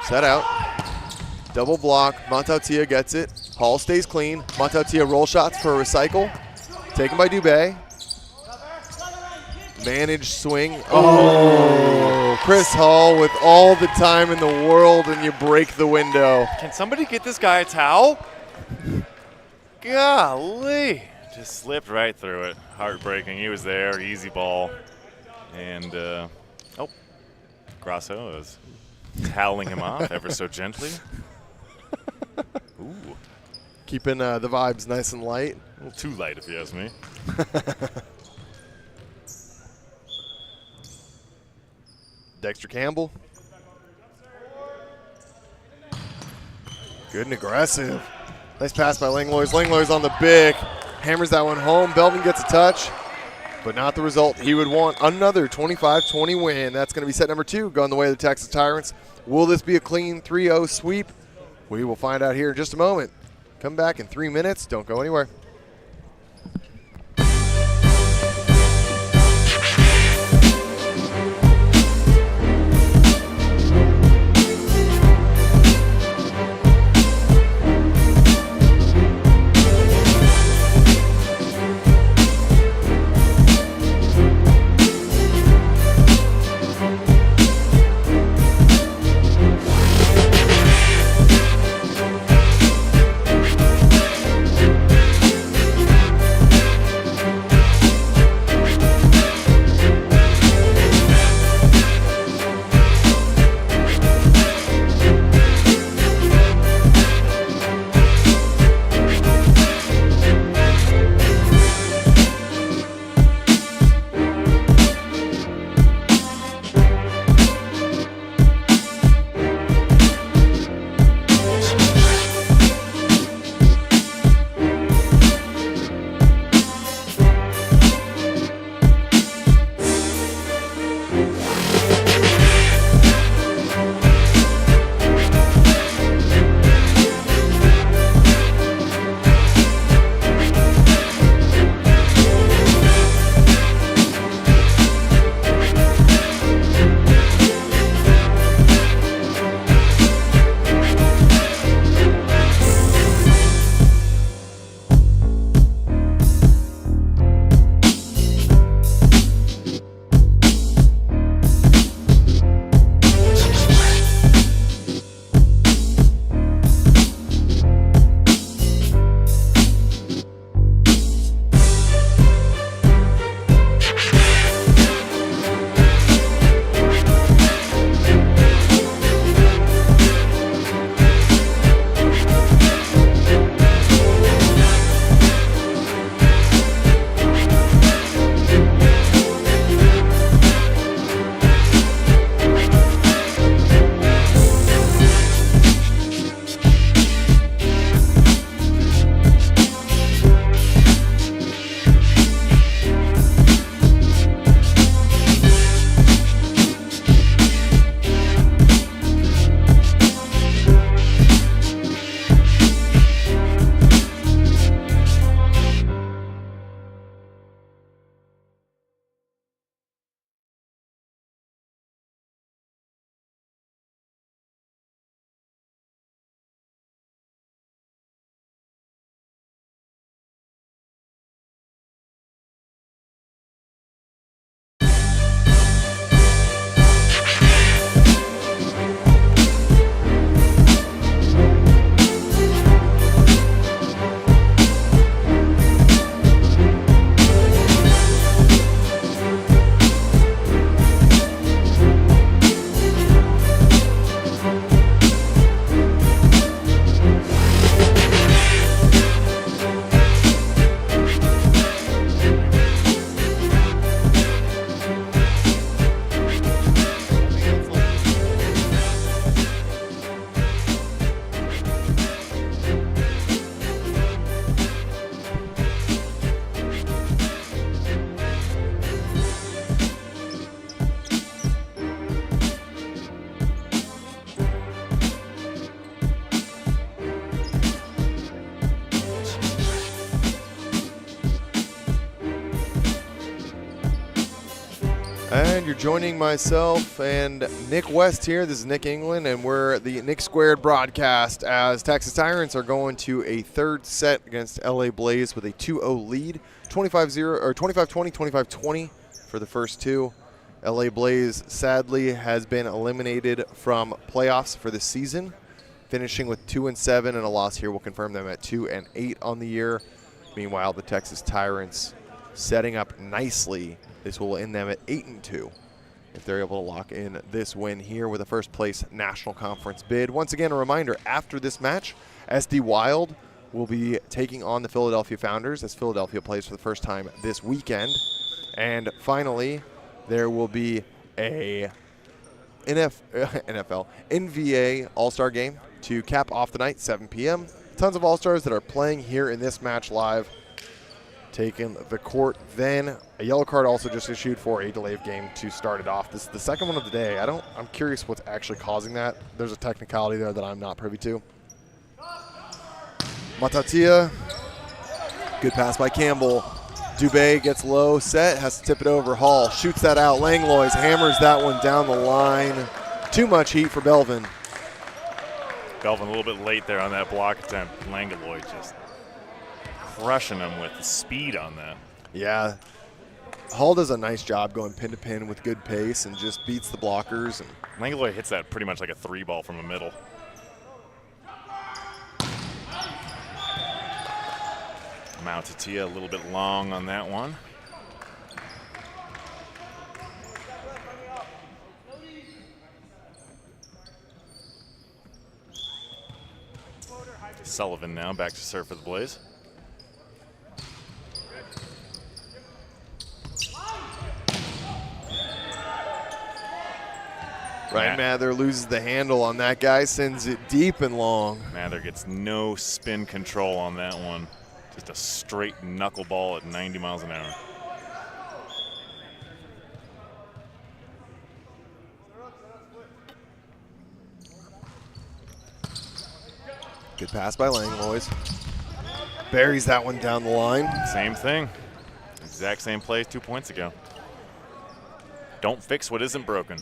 Set out. Double block. Matauzia gets it. Hall stays clean. Matauzia roll shots for a recycle. Taken by Dubé. Managed swing. Oh, Chris Hall with all the time in the world, and you break the window. Can somebody get this guy a towel? Golly. Just slipped right through it. Heartbreaking. He was there. Easy ball. And, Grasso is toweling him off ever so gently. Ooh. Keeping the vibes nice and light. A little too light, if you ask me. Dexter Campbell. Good and aggressive. Nice pass by Langlois. Langlois on the big. Hammers that one home. Belvin gets a touch, but not the result he would want. Another 25-20 win. That's going to be set number 2 going the way of the Texas Tyrants. Will this be a clean 3-0 sweep? We will find out here in just a moment. Come back in 3 minutes. Don't go anywhere. You're joining myself and Nick West here. This is Nick England, and we're the Nick Squared broadcast as Texas Tyrants are going to a third set against LA Blaze with a 2-0 lead, 25-0 or 25-20, 25-20 for the first two. LA Blaze sadly has been eliminated from playoffs for the season, finishing with 2-7 and a loss here. We'll confirm them at 2-8 on the year. Meanwhile, the Texas Tyrants setting up nicely. This will end them at 8-2 if they're able to lock in this win here with a first place National Conference bid. Once again, a reminder, after this match, SD Wild will be taking on the Philadelphia Founders as Philadelphia plays for the first time this weekend. And finally, there will be a NVA All-Star game to cap off the night, 7 p.m. Tons of All-Stars that are playing here in this match live, taking the court. Then a yellow card also just issued for a delay of game to start it off. This is the second one of the day. I'm curious what's actually causing that. There's a technicality there that I'm not privy to. Matatia, good pass by Campbell. Dubé gets low, set, has to tip it over. Hall shoots that out. Langlois hammers that one down the line. Too much heat for Belvin. Belvin a little bit late there on that block attempt. Langlois just crushing him with the speed on that. Yeah. Hall does a nice job going pin to pin with good pace and just beats the blockers. And Langlois hits that pretty much like a 3-ball from the middle. Matatia a little bit long on that one. Sullivan now back to serve for the Blaze. Ryan Mather loses the handle on that guy, sends it deep and long. Mather gets no spin control on that one. Just a straight knuckleball at 90 miles an hour. Good pass by Langlois. Buries that one down the line. Same thing. Exact same play 2 points ago. Don't fix what isn't broken.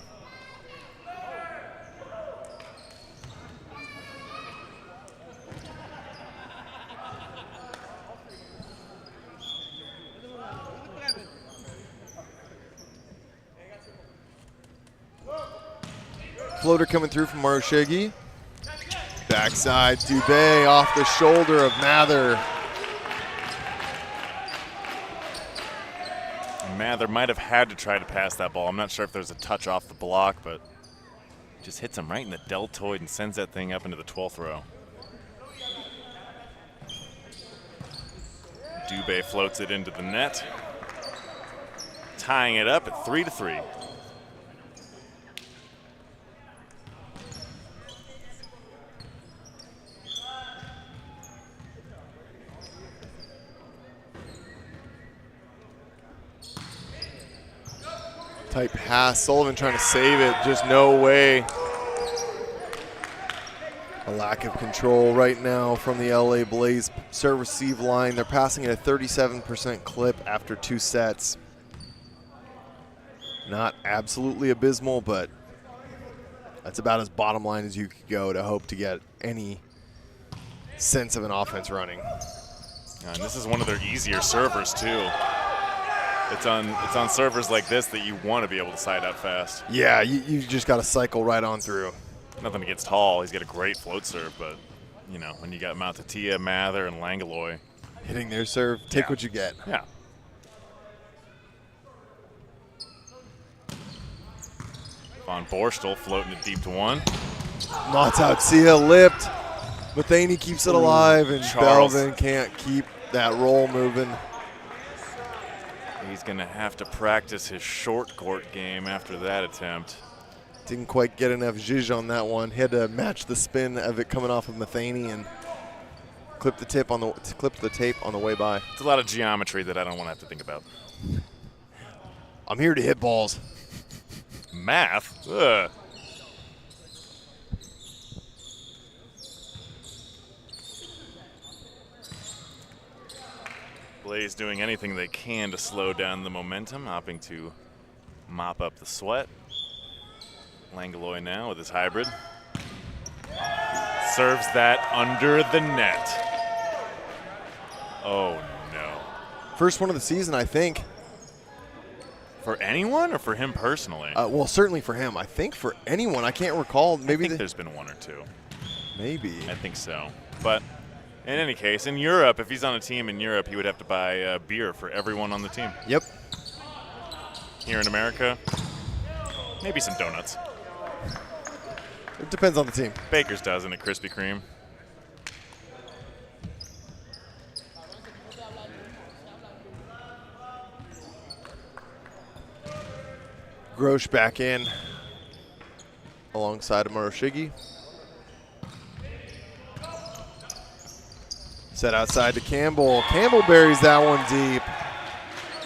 Floater coming through from Marushegi. Backside, Dubé off the shoulder of Mather. Mather might have had to try to pass that ball. I'm not sure if there's a touch off the block, but just hits him right in the deltoid and sends that thing up into the 12th row. Dubé floats it into the net, tying it up at 3-3. Tight pass, Sullivan trying to save it, just no way. A lack of control right now from the LA Blaze serve-receive line. They're passing at a 37% clip after 2 sets. Not absolutely abysmal, but that's about as bottom line as you could go to hope to get any sense of an offense running. And this is one of their easier servers too. It's on servers like this that you want to be able to side out fast. Yeah, you just got to cycle right on through. Nothing against Hall. He's got a great float serve, but, you know, when you got Matatia, Mather, and Langlois. Hitting their serve, take what you get. Yeah. Von Borstel floating it deep to 1. Matatia lipped. Matheny keeps it alive, and Charles. Belvin can't keep that roll moving. He's going to have to practice his short court game after that attempt. Didn't quite get enough zhuzh on that one. He had to match the spin of it coming off of Matheny and clip the tape on the way by. It's a lot of geometry that I don't want to have to think about. I'm here to hit balls. Math? Ugh. Blaze doing anything they can to slow down the momentum, opting to mop up the sweat. Langlois now with his hybrid. Serves that under the net. Oh, no. First one of the season, I think. For anyone or for him personally? Well, certainly for him. I think for anyone. I can't recall. Maybe I think there's been one or two. Maybe. I think so. But in any case, in Europe, if he's on a team in Europe, he would have to buy beer for everyone on the team. Yep. Here in America, maybe some donuts. It depends on the team. Baker's dozen at Krispy Kreme. Grosh back in alongside of Moroshige. Set outside to Campbell. Campbell buries that one deep.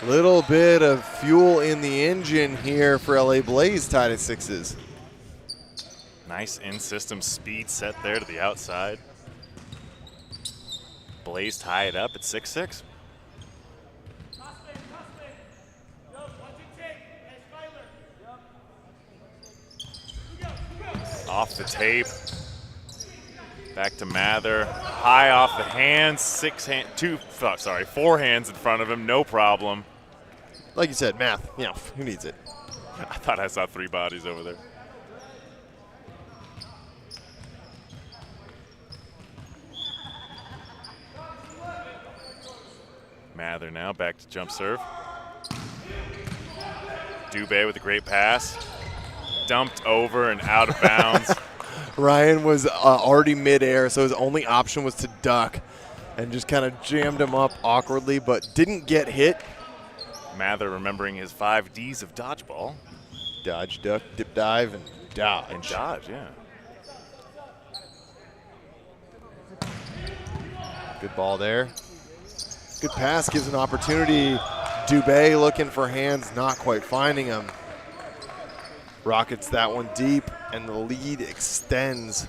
Little bit of fuel in the engine here for LA Blaze, tied at 6s. Nice in-system speed set there to the outside. Blaze tie it up at 6-6. Off the tape. Back to Mather. High off the hands. 4 hands in front of him. No problem. Like you said, math. Yeah, who needs it? I thought I saw 3 bodies over there. Mather now back to jump serve. Dubé with a great pass. Dumped over and out of bounds. Ryan was already midair, so his only option was to duck and just kind of jammed him up awkwardly, but didn't get hit. Mather remembering his 5 Ds of dodgeball. Dodge, duck, dip, dive, and dodge. And dodge, yeah. Good ball there. Good pass, gives an opportunity. Dubé looking for hands, not quite finding him. Rockets that one deep, and the lead extends.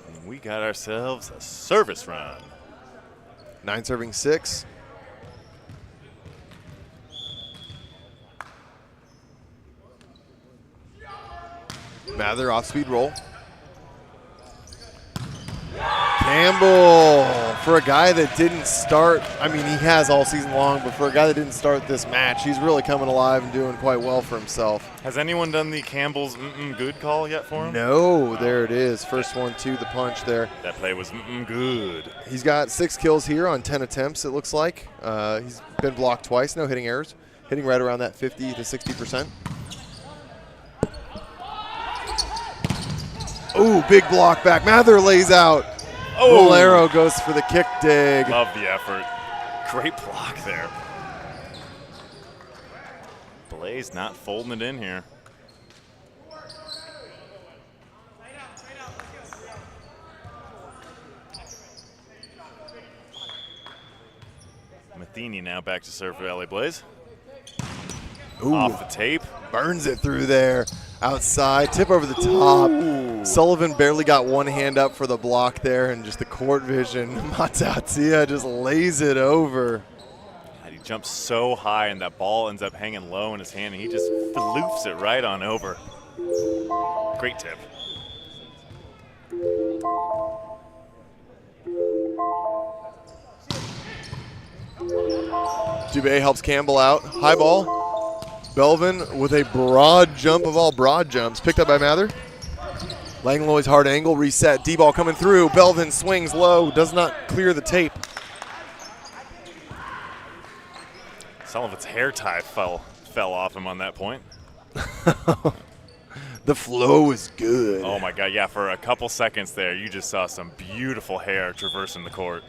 And we got ourselves a service run. 9 serving 6. Mather off speed roll. Campbell, for a guy that didn't start, I mean, he has all season long, but for a guy that didn't start this match, he's really coming alive and doing quite well for himself. Has anyone done the Campbell's good call yet for him? No, there it is. First one to the punch there. That play was good. He's got 6 kills here on 10 attempts, it looks like. He's been blocked twice, no hitting errors. Hitting right around that 50 to 60%. Ooh, big block back. Mather lays out. Oh, Bolero goes for the kick dig. Love the effort. Great block there. Blaze not folding it in here. Matheny now back to serve for LA Blaze. Ooh, off the tape. Burns it through there. Outside, tip over the top. Ooh. Sullivan barely got one hand up for the block there, and just the court vision. Matatia just lays it over. God, he jumps so high, and that ball ends up hanging low in his hand, and he just floofs it right on over. Great tip. Dubé helps Campbell out. High ball. Belvin with a broad jump of all broad jumps. Picked up by Mather. Langlois hard angle, reset. D-ball coming through. Belvin swings low, does not clear the tape. Sullivan's hair tie fell off him on that point. The flow is good. Oh my God, yeah, for a couple seconds there, you just saw some beautiful hair traversing the court.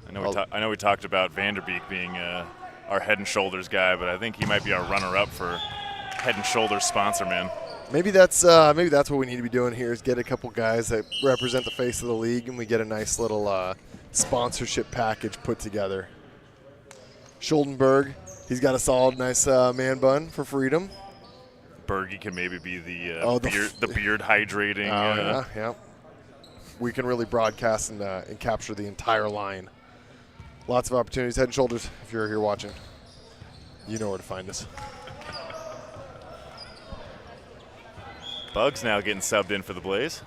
I know we talked about Vanderbeek being our Head and Shoulders guy, but I think he might be our runner-up for Head and Shoulders sponsor man. Maybe that's what we need to be doing here is get a couple guys that represent the face of the league, and we get a nice little sponsorship package put together. Schuldenberg, he's got a solid, nice man bun for freedom. Bergie can maybe be the beard hydrating. Yeah. We can really broadcast and capture the entire line. Lots of opportunities. Head and Shoulders, if you're here watching, you know where to find us. Bugs now getting subbed in for the Blaze.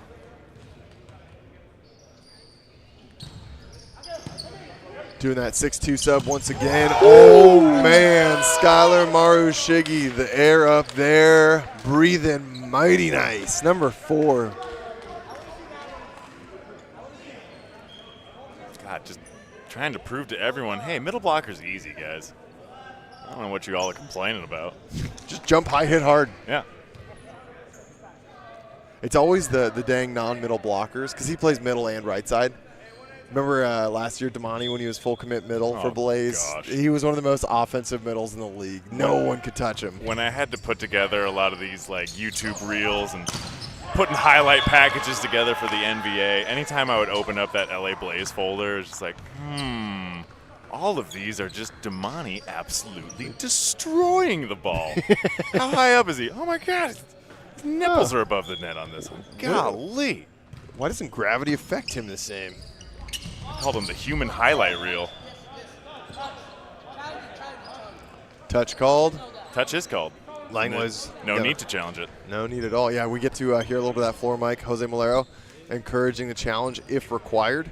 Doing that 6-2 sub once again. Oh, man. Skylar Marushigi, the air up there, breathing mighty nice. Number 4. God, just trying to prove to everyone, hey, middle blocker's easy, guys. I don't know what you all are complaining about. Just jump high, hit hard. Yeah. It's always the dang non-middle blockers because he plays middle and right side. Remember last year, Damani, when he was full commit middle for Blaze? Gosh. He was one of the most offensive middles in the league. No one could touch him. When I had to put together a lot of these like YouTube reels and putting highlight packages together for the NVA, anytime I would open up that LA Blaze folder, it's just like, all of these are just Damani absolutely destroying the ball. How high up is he? Oh my God, his nipples are above the net on this one. Golly. Why doesn't gravity affect him the same? I called him the human highlight reel. Touch called. Touch is called. Lang was no need to challenge it. No need at all. Yeah, we get to hear a little bit of that floor mic. Jose Malero encouraging the challenge if required.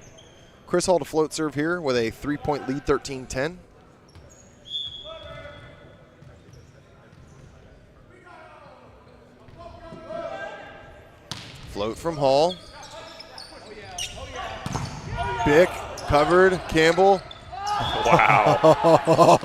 Chris Hall to float serve here with a 3-point lead, 13-10. Float from Hall. Bick, covered, Campbell. Wow.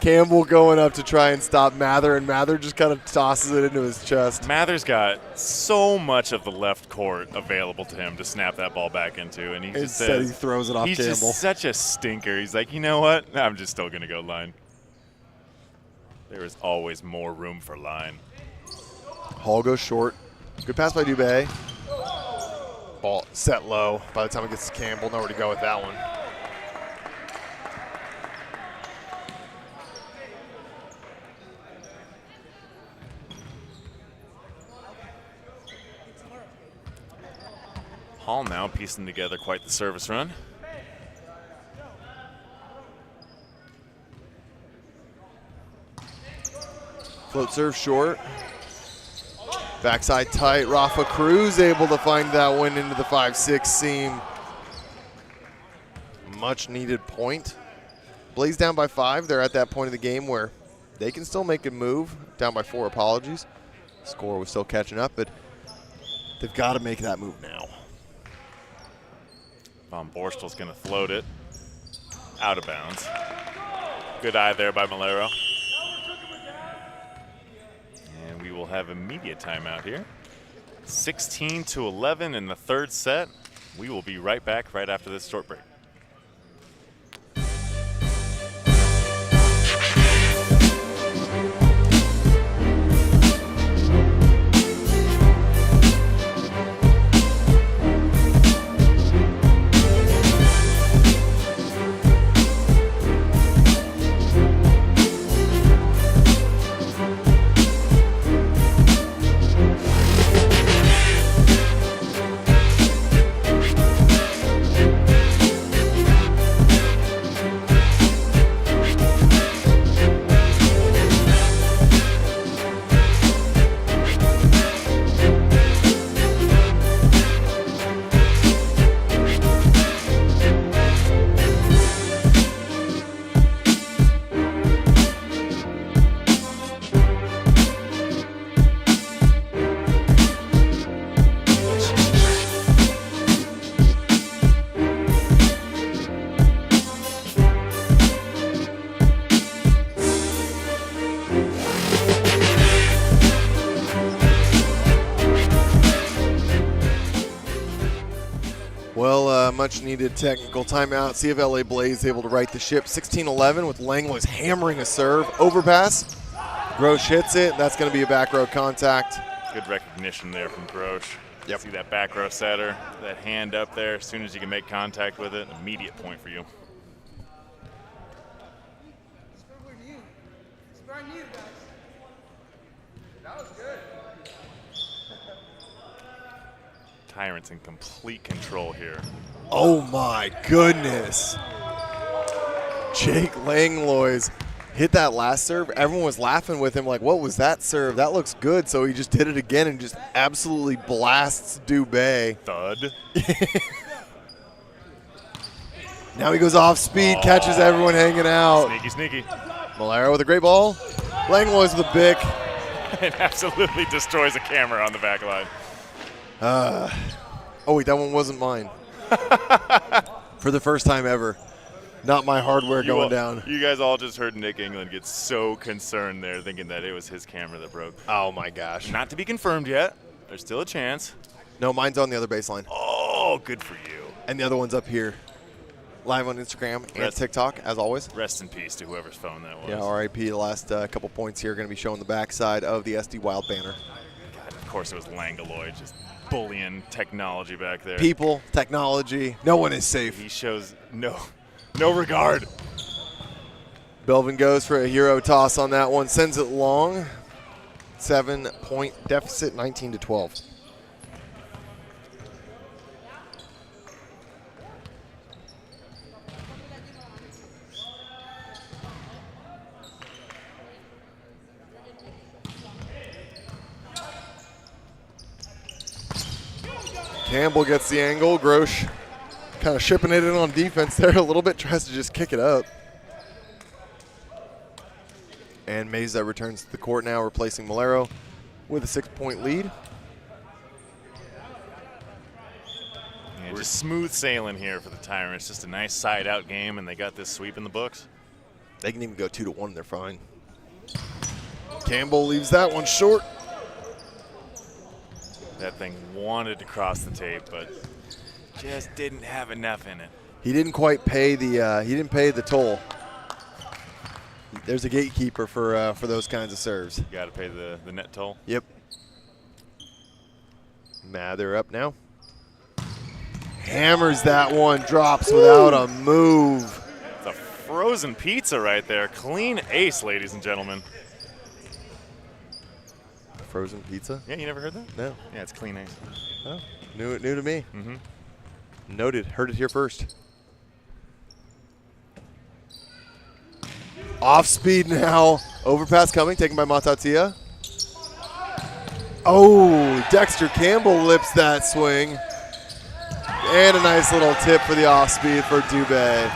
Campbell going up to try and stop Mather, and Mather just kind of tosses it into his chest. Mather's got so much of the left court available to him to snap that ball back into, and he just Instead, he throws it off he's Campbell. Just such a stinker. He's like, you know what? I'm just still going to go line. There is always more room for line. Hall goes short. Good pass by Dubé. Ball set low. By the time it gets to Campbell, nowhere to go with that one. Hall now piecing together quite the service run. Float serve short. Backside tight. Rafa Cruz able to find that one into the 5-6 seam. Much needed point. Blaze down by 5. They're at that point of the game where they can still make a move. Down by 4, apologies. Score was still catching up, but they've got to make that move now. Von Borstel's going to float it out of bounds. Good eye there by Malero. And we will have immediate timeout here. 16-11 in the third set. We will be right back right after this short break. Much needed technical timeout. See if LA Blaze able to right the ship. 16-11 with Langlois hammering a serve. Overpass. Grosh hits it. That's going to be a back row contact. Good recognition there from Grosh. Yep. See that back row setter, that hand up there. As soon as you can make contact with it, immediate point for you. Tyrants in complete control here. Oh my goodness. Jake Langlois hit that last serve, everyone was laughing with him like, what was that serve? That looks good. So he just did it again and just absolutely blasts Dubé. Thud. Now he goes off speed, catches everyone hanging out. Sneaky, sneaky. Malero with a great ball. Langlois with a bick. It absolutely destroys a camera on the back line. Oh, wait, that one wasn't mine. For the first time ever. Not my hardware going down. You guys all just heard Nick England get so concerned there, thinking that it was his camera that broke. Oh, my gosh. Not to be confirmed yet. There's still a chance. No, mine's on the other baseline. Oh, good for you. And the other one's up here. Live on Instagram and TikTok, as always. Rest in peace to whoever's phone that was. Yeah, RIP. The last couple points here are going to be showing the backside of the SD Wild banner. God, of course it was Langalois, just bullying technology back there. People, technology, no one is safe. He shows no regard. Belvin goes for a hero toss on that one, sends it long. 7-point deficit, 19-12. Campbell gets the angle. Grosh kind of shipping it in on defense there a little bit, tries to just kick it up. And Meza returns to the court now, replacing Malero with a 6-point lead. Yeah, just smooth sailing here for the Tyrants. Just a nice side-out game, and they got this sweep in the books. They can even go 2-1. They're fine. Campbell leaves that one short. That thing wanted to cross the tape, but just didn't have enough in it. He didn't quite pay the toll. There's a gatekeeper for those kinds of serves. You got to pay the net toll. Yep. Mather up now. Hammers that one, drops without a move. It's a frozen pizza right there. Clean ace, ladies and gentlemen. Frozen pizza? Yeah, you never heard that? No. Yeah, it's clean ace. Oh, new to me. Mm-hmm. Noted. Heard it here first. Off speed now. Overpass coming, taken by Matatia. Oh, Dexter Campbell lips that swing. And a nice little tip for the off speed for Dubé.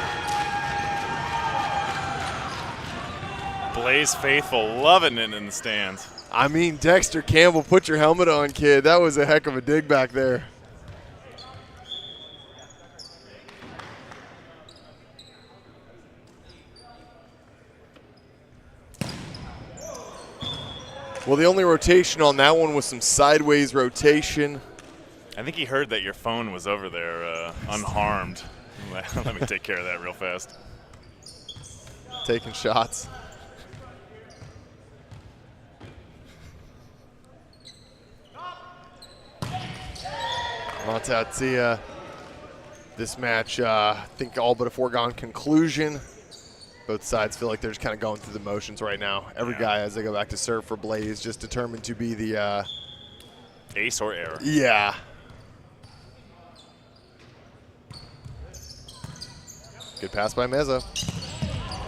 Blaze faithful, loving it in the stands. I mean, Dexter Campbell, put your helmet on, kid. That was a heck of a dig back there. Well, the only rotation on that one was some sideways rotation. I think he heard that your phone was over there unharmed. Let me take care of that real fast. Taking shots. Matatia, this match, I think all but a foregone conclusion. Both sides feel like they're just kind of going through the motions right now. Every guy, as they go back to serve for Blaze, just determined to be the ace or error. Yeah. Good pass by Meza.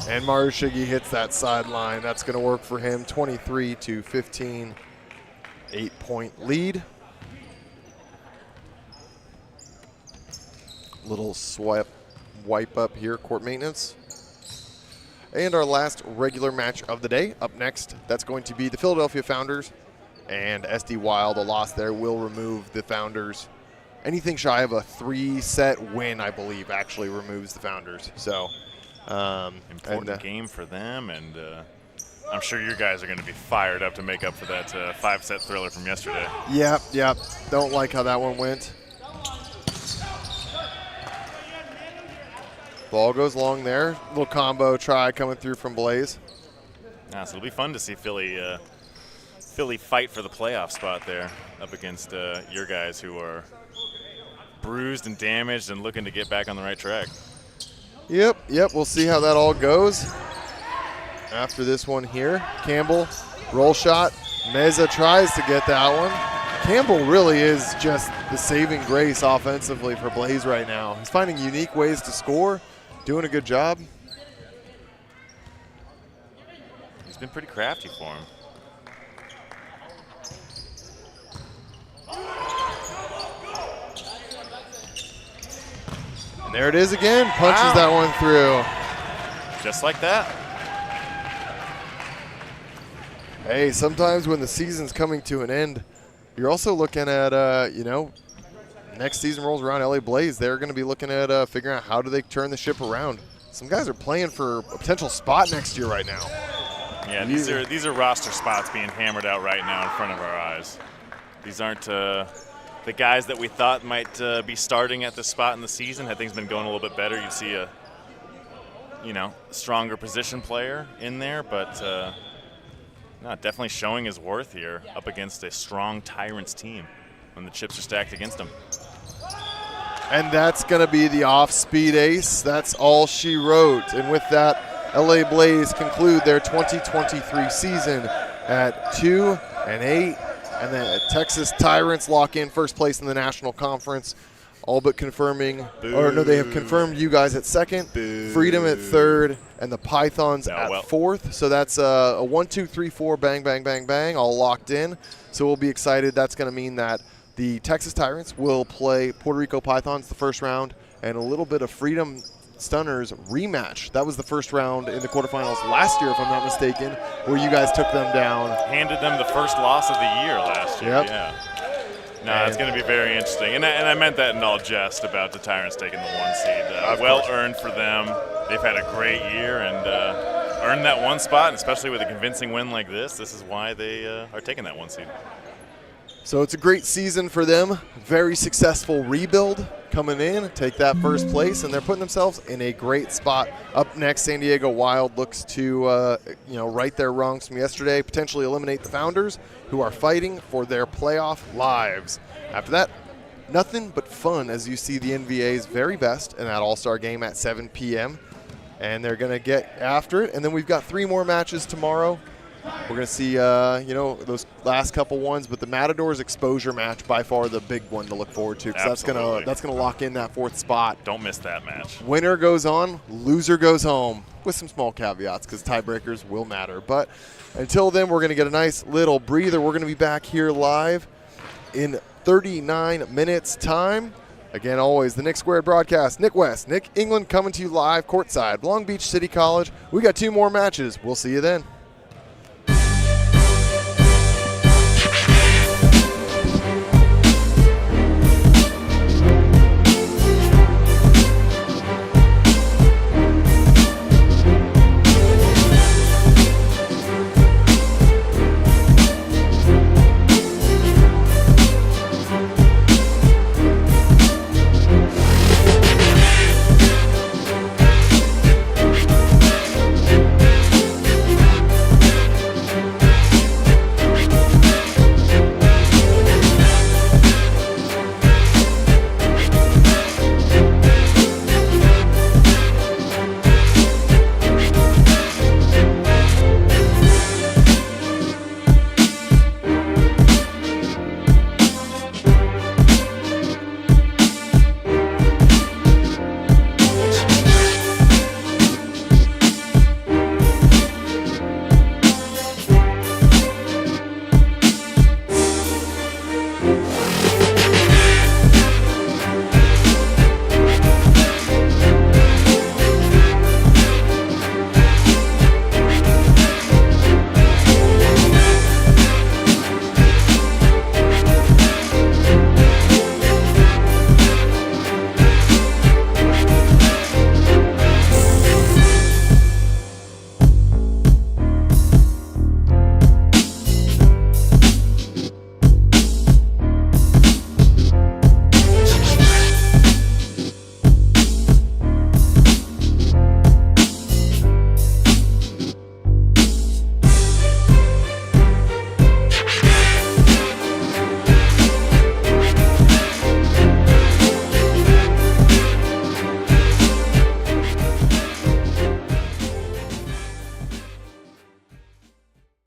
And Marushigi hits that sideline. That's going to work for him. 23-15, 8-point lead. Little wipe up here, court maintenance. And our last regular match of the day. Up next, that's going to be the Philadelphia Founders and SD Wild. A loss there will remove the Founders. Anything shy of a 3-set win, I believe, actually removes the Founders. So important game for them, and I'm sure your guys are going to be fired up to make up for that 5-set thriller from yesterday. Yep. Don't like how that one went. Ball goes long there. Little combo try coming through from Blaze. So it'll be fun to see Philly fight for the playoff spot there up against your guys who are bruised and damaged and looking to get back on the right track. Yep. We'll see how that all goes. After this one here, Campbell, roll shot. Meza tries to get that one. Campbell really is just the saving grace offensively for Blaze right now. He's finding unique ways to score, doing a good job. been pretty crafty for him. And there it is again. Punches that one through. Just like that. Hey, sometimes when the season's coming to an end, you're also looking at, you know, next season rolls around, LA Blaze, they're going to be looking at figuring out how do they turn the ship around. Some guys are playing for a potential spot next year right now. Yeah, these are roster spots being hammered out right now in front of our eyes. These aren't the guys that we thought might be starting at this spot in the season. Had things been going a little bit better, you'd see a, you know, stronger position player in there, but no, definitely showing his worth here up against a strong Tyrants team when the chips are stacked against him. And that's going to be the off-speed ace. That's all she wrote. And with that, LA Blaze conclude their 2023 season at 2-8. And the Texas Tyrants lock in first place in the National Conference, all but confirming, or no, they have confirmed you guys at second, Freedom at third, and the Pythons at fourth. So that's a 1, 2, 3, 4, bang, bang, bang, bang, all locked in. So we'll be excited. That's going to mean that the Texas Tyrants will play Puerto Rico Pythons the first round, and a little bit of Freedom Stunners rematch. That was the first round in the quarterfinals last year, if I'm not mistaken, where you guys took them down. Handed them the first loss of the year last year. Yep. Yeah. No, it's going to be very interesting. And I meant that in all jest about the Tyrants taking the 1 seed. Well earned for them. They've had a great year and earned that 1 spot, and especially with a convincing win like this. This is why they are taking that 1 seed. So it's a great season for them. Very successful rebuild coming in, take that first place, and they're putting themselves in a great spot. Up next, San Diego Wild looks to right their wrongs from yesterday, potentially eliminate the Founders, who are fighting for their playoff lives. After that, nothing but fun as you see the NVA's very best in that All-Star game at 7 p.m. And they're going to get after it. And then we've got 3 more matches tomorrow. We're going to see, those last couple ones, but the Matadors exposure match by far the big one to look forward to, because that's gonna lock in that 4th spot. Don't miss that match. Winner goes on, loser goes home, with some small caveats because tiebreakers will matter. But until then, we're going to get a nice little breather. We're going to be back here live in 39 minutes time. Again, always the Nick Squared broadcast. Nick West, Nick England coming to you live courtside, Long Beach City College. We got 2 more matches. We'll see you then.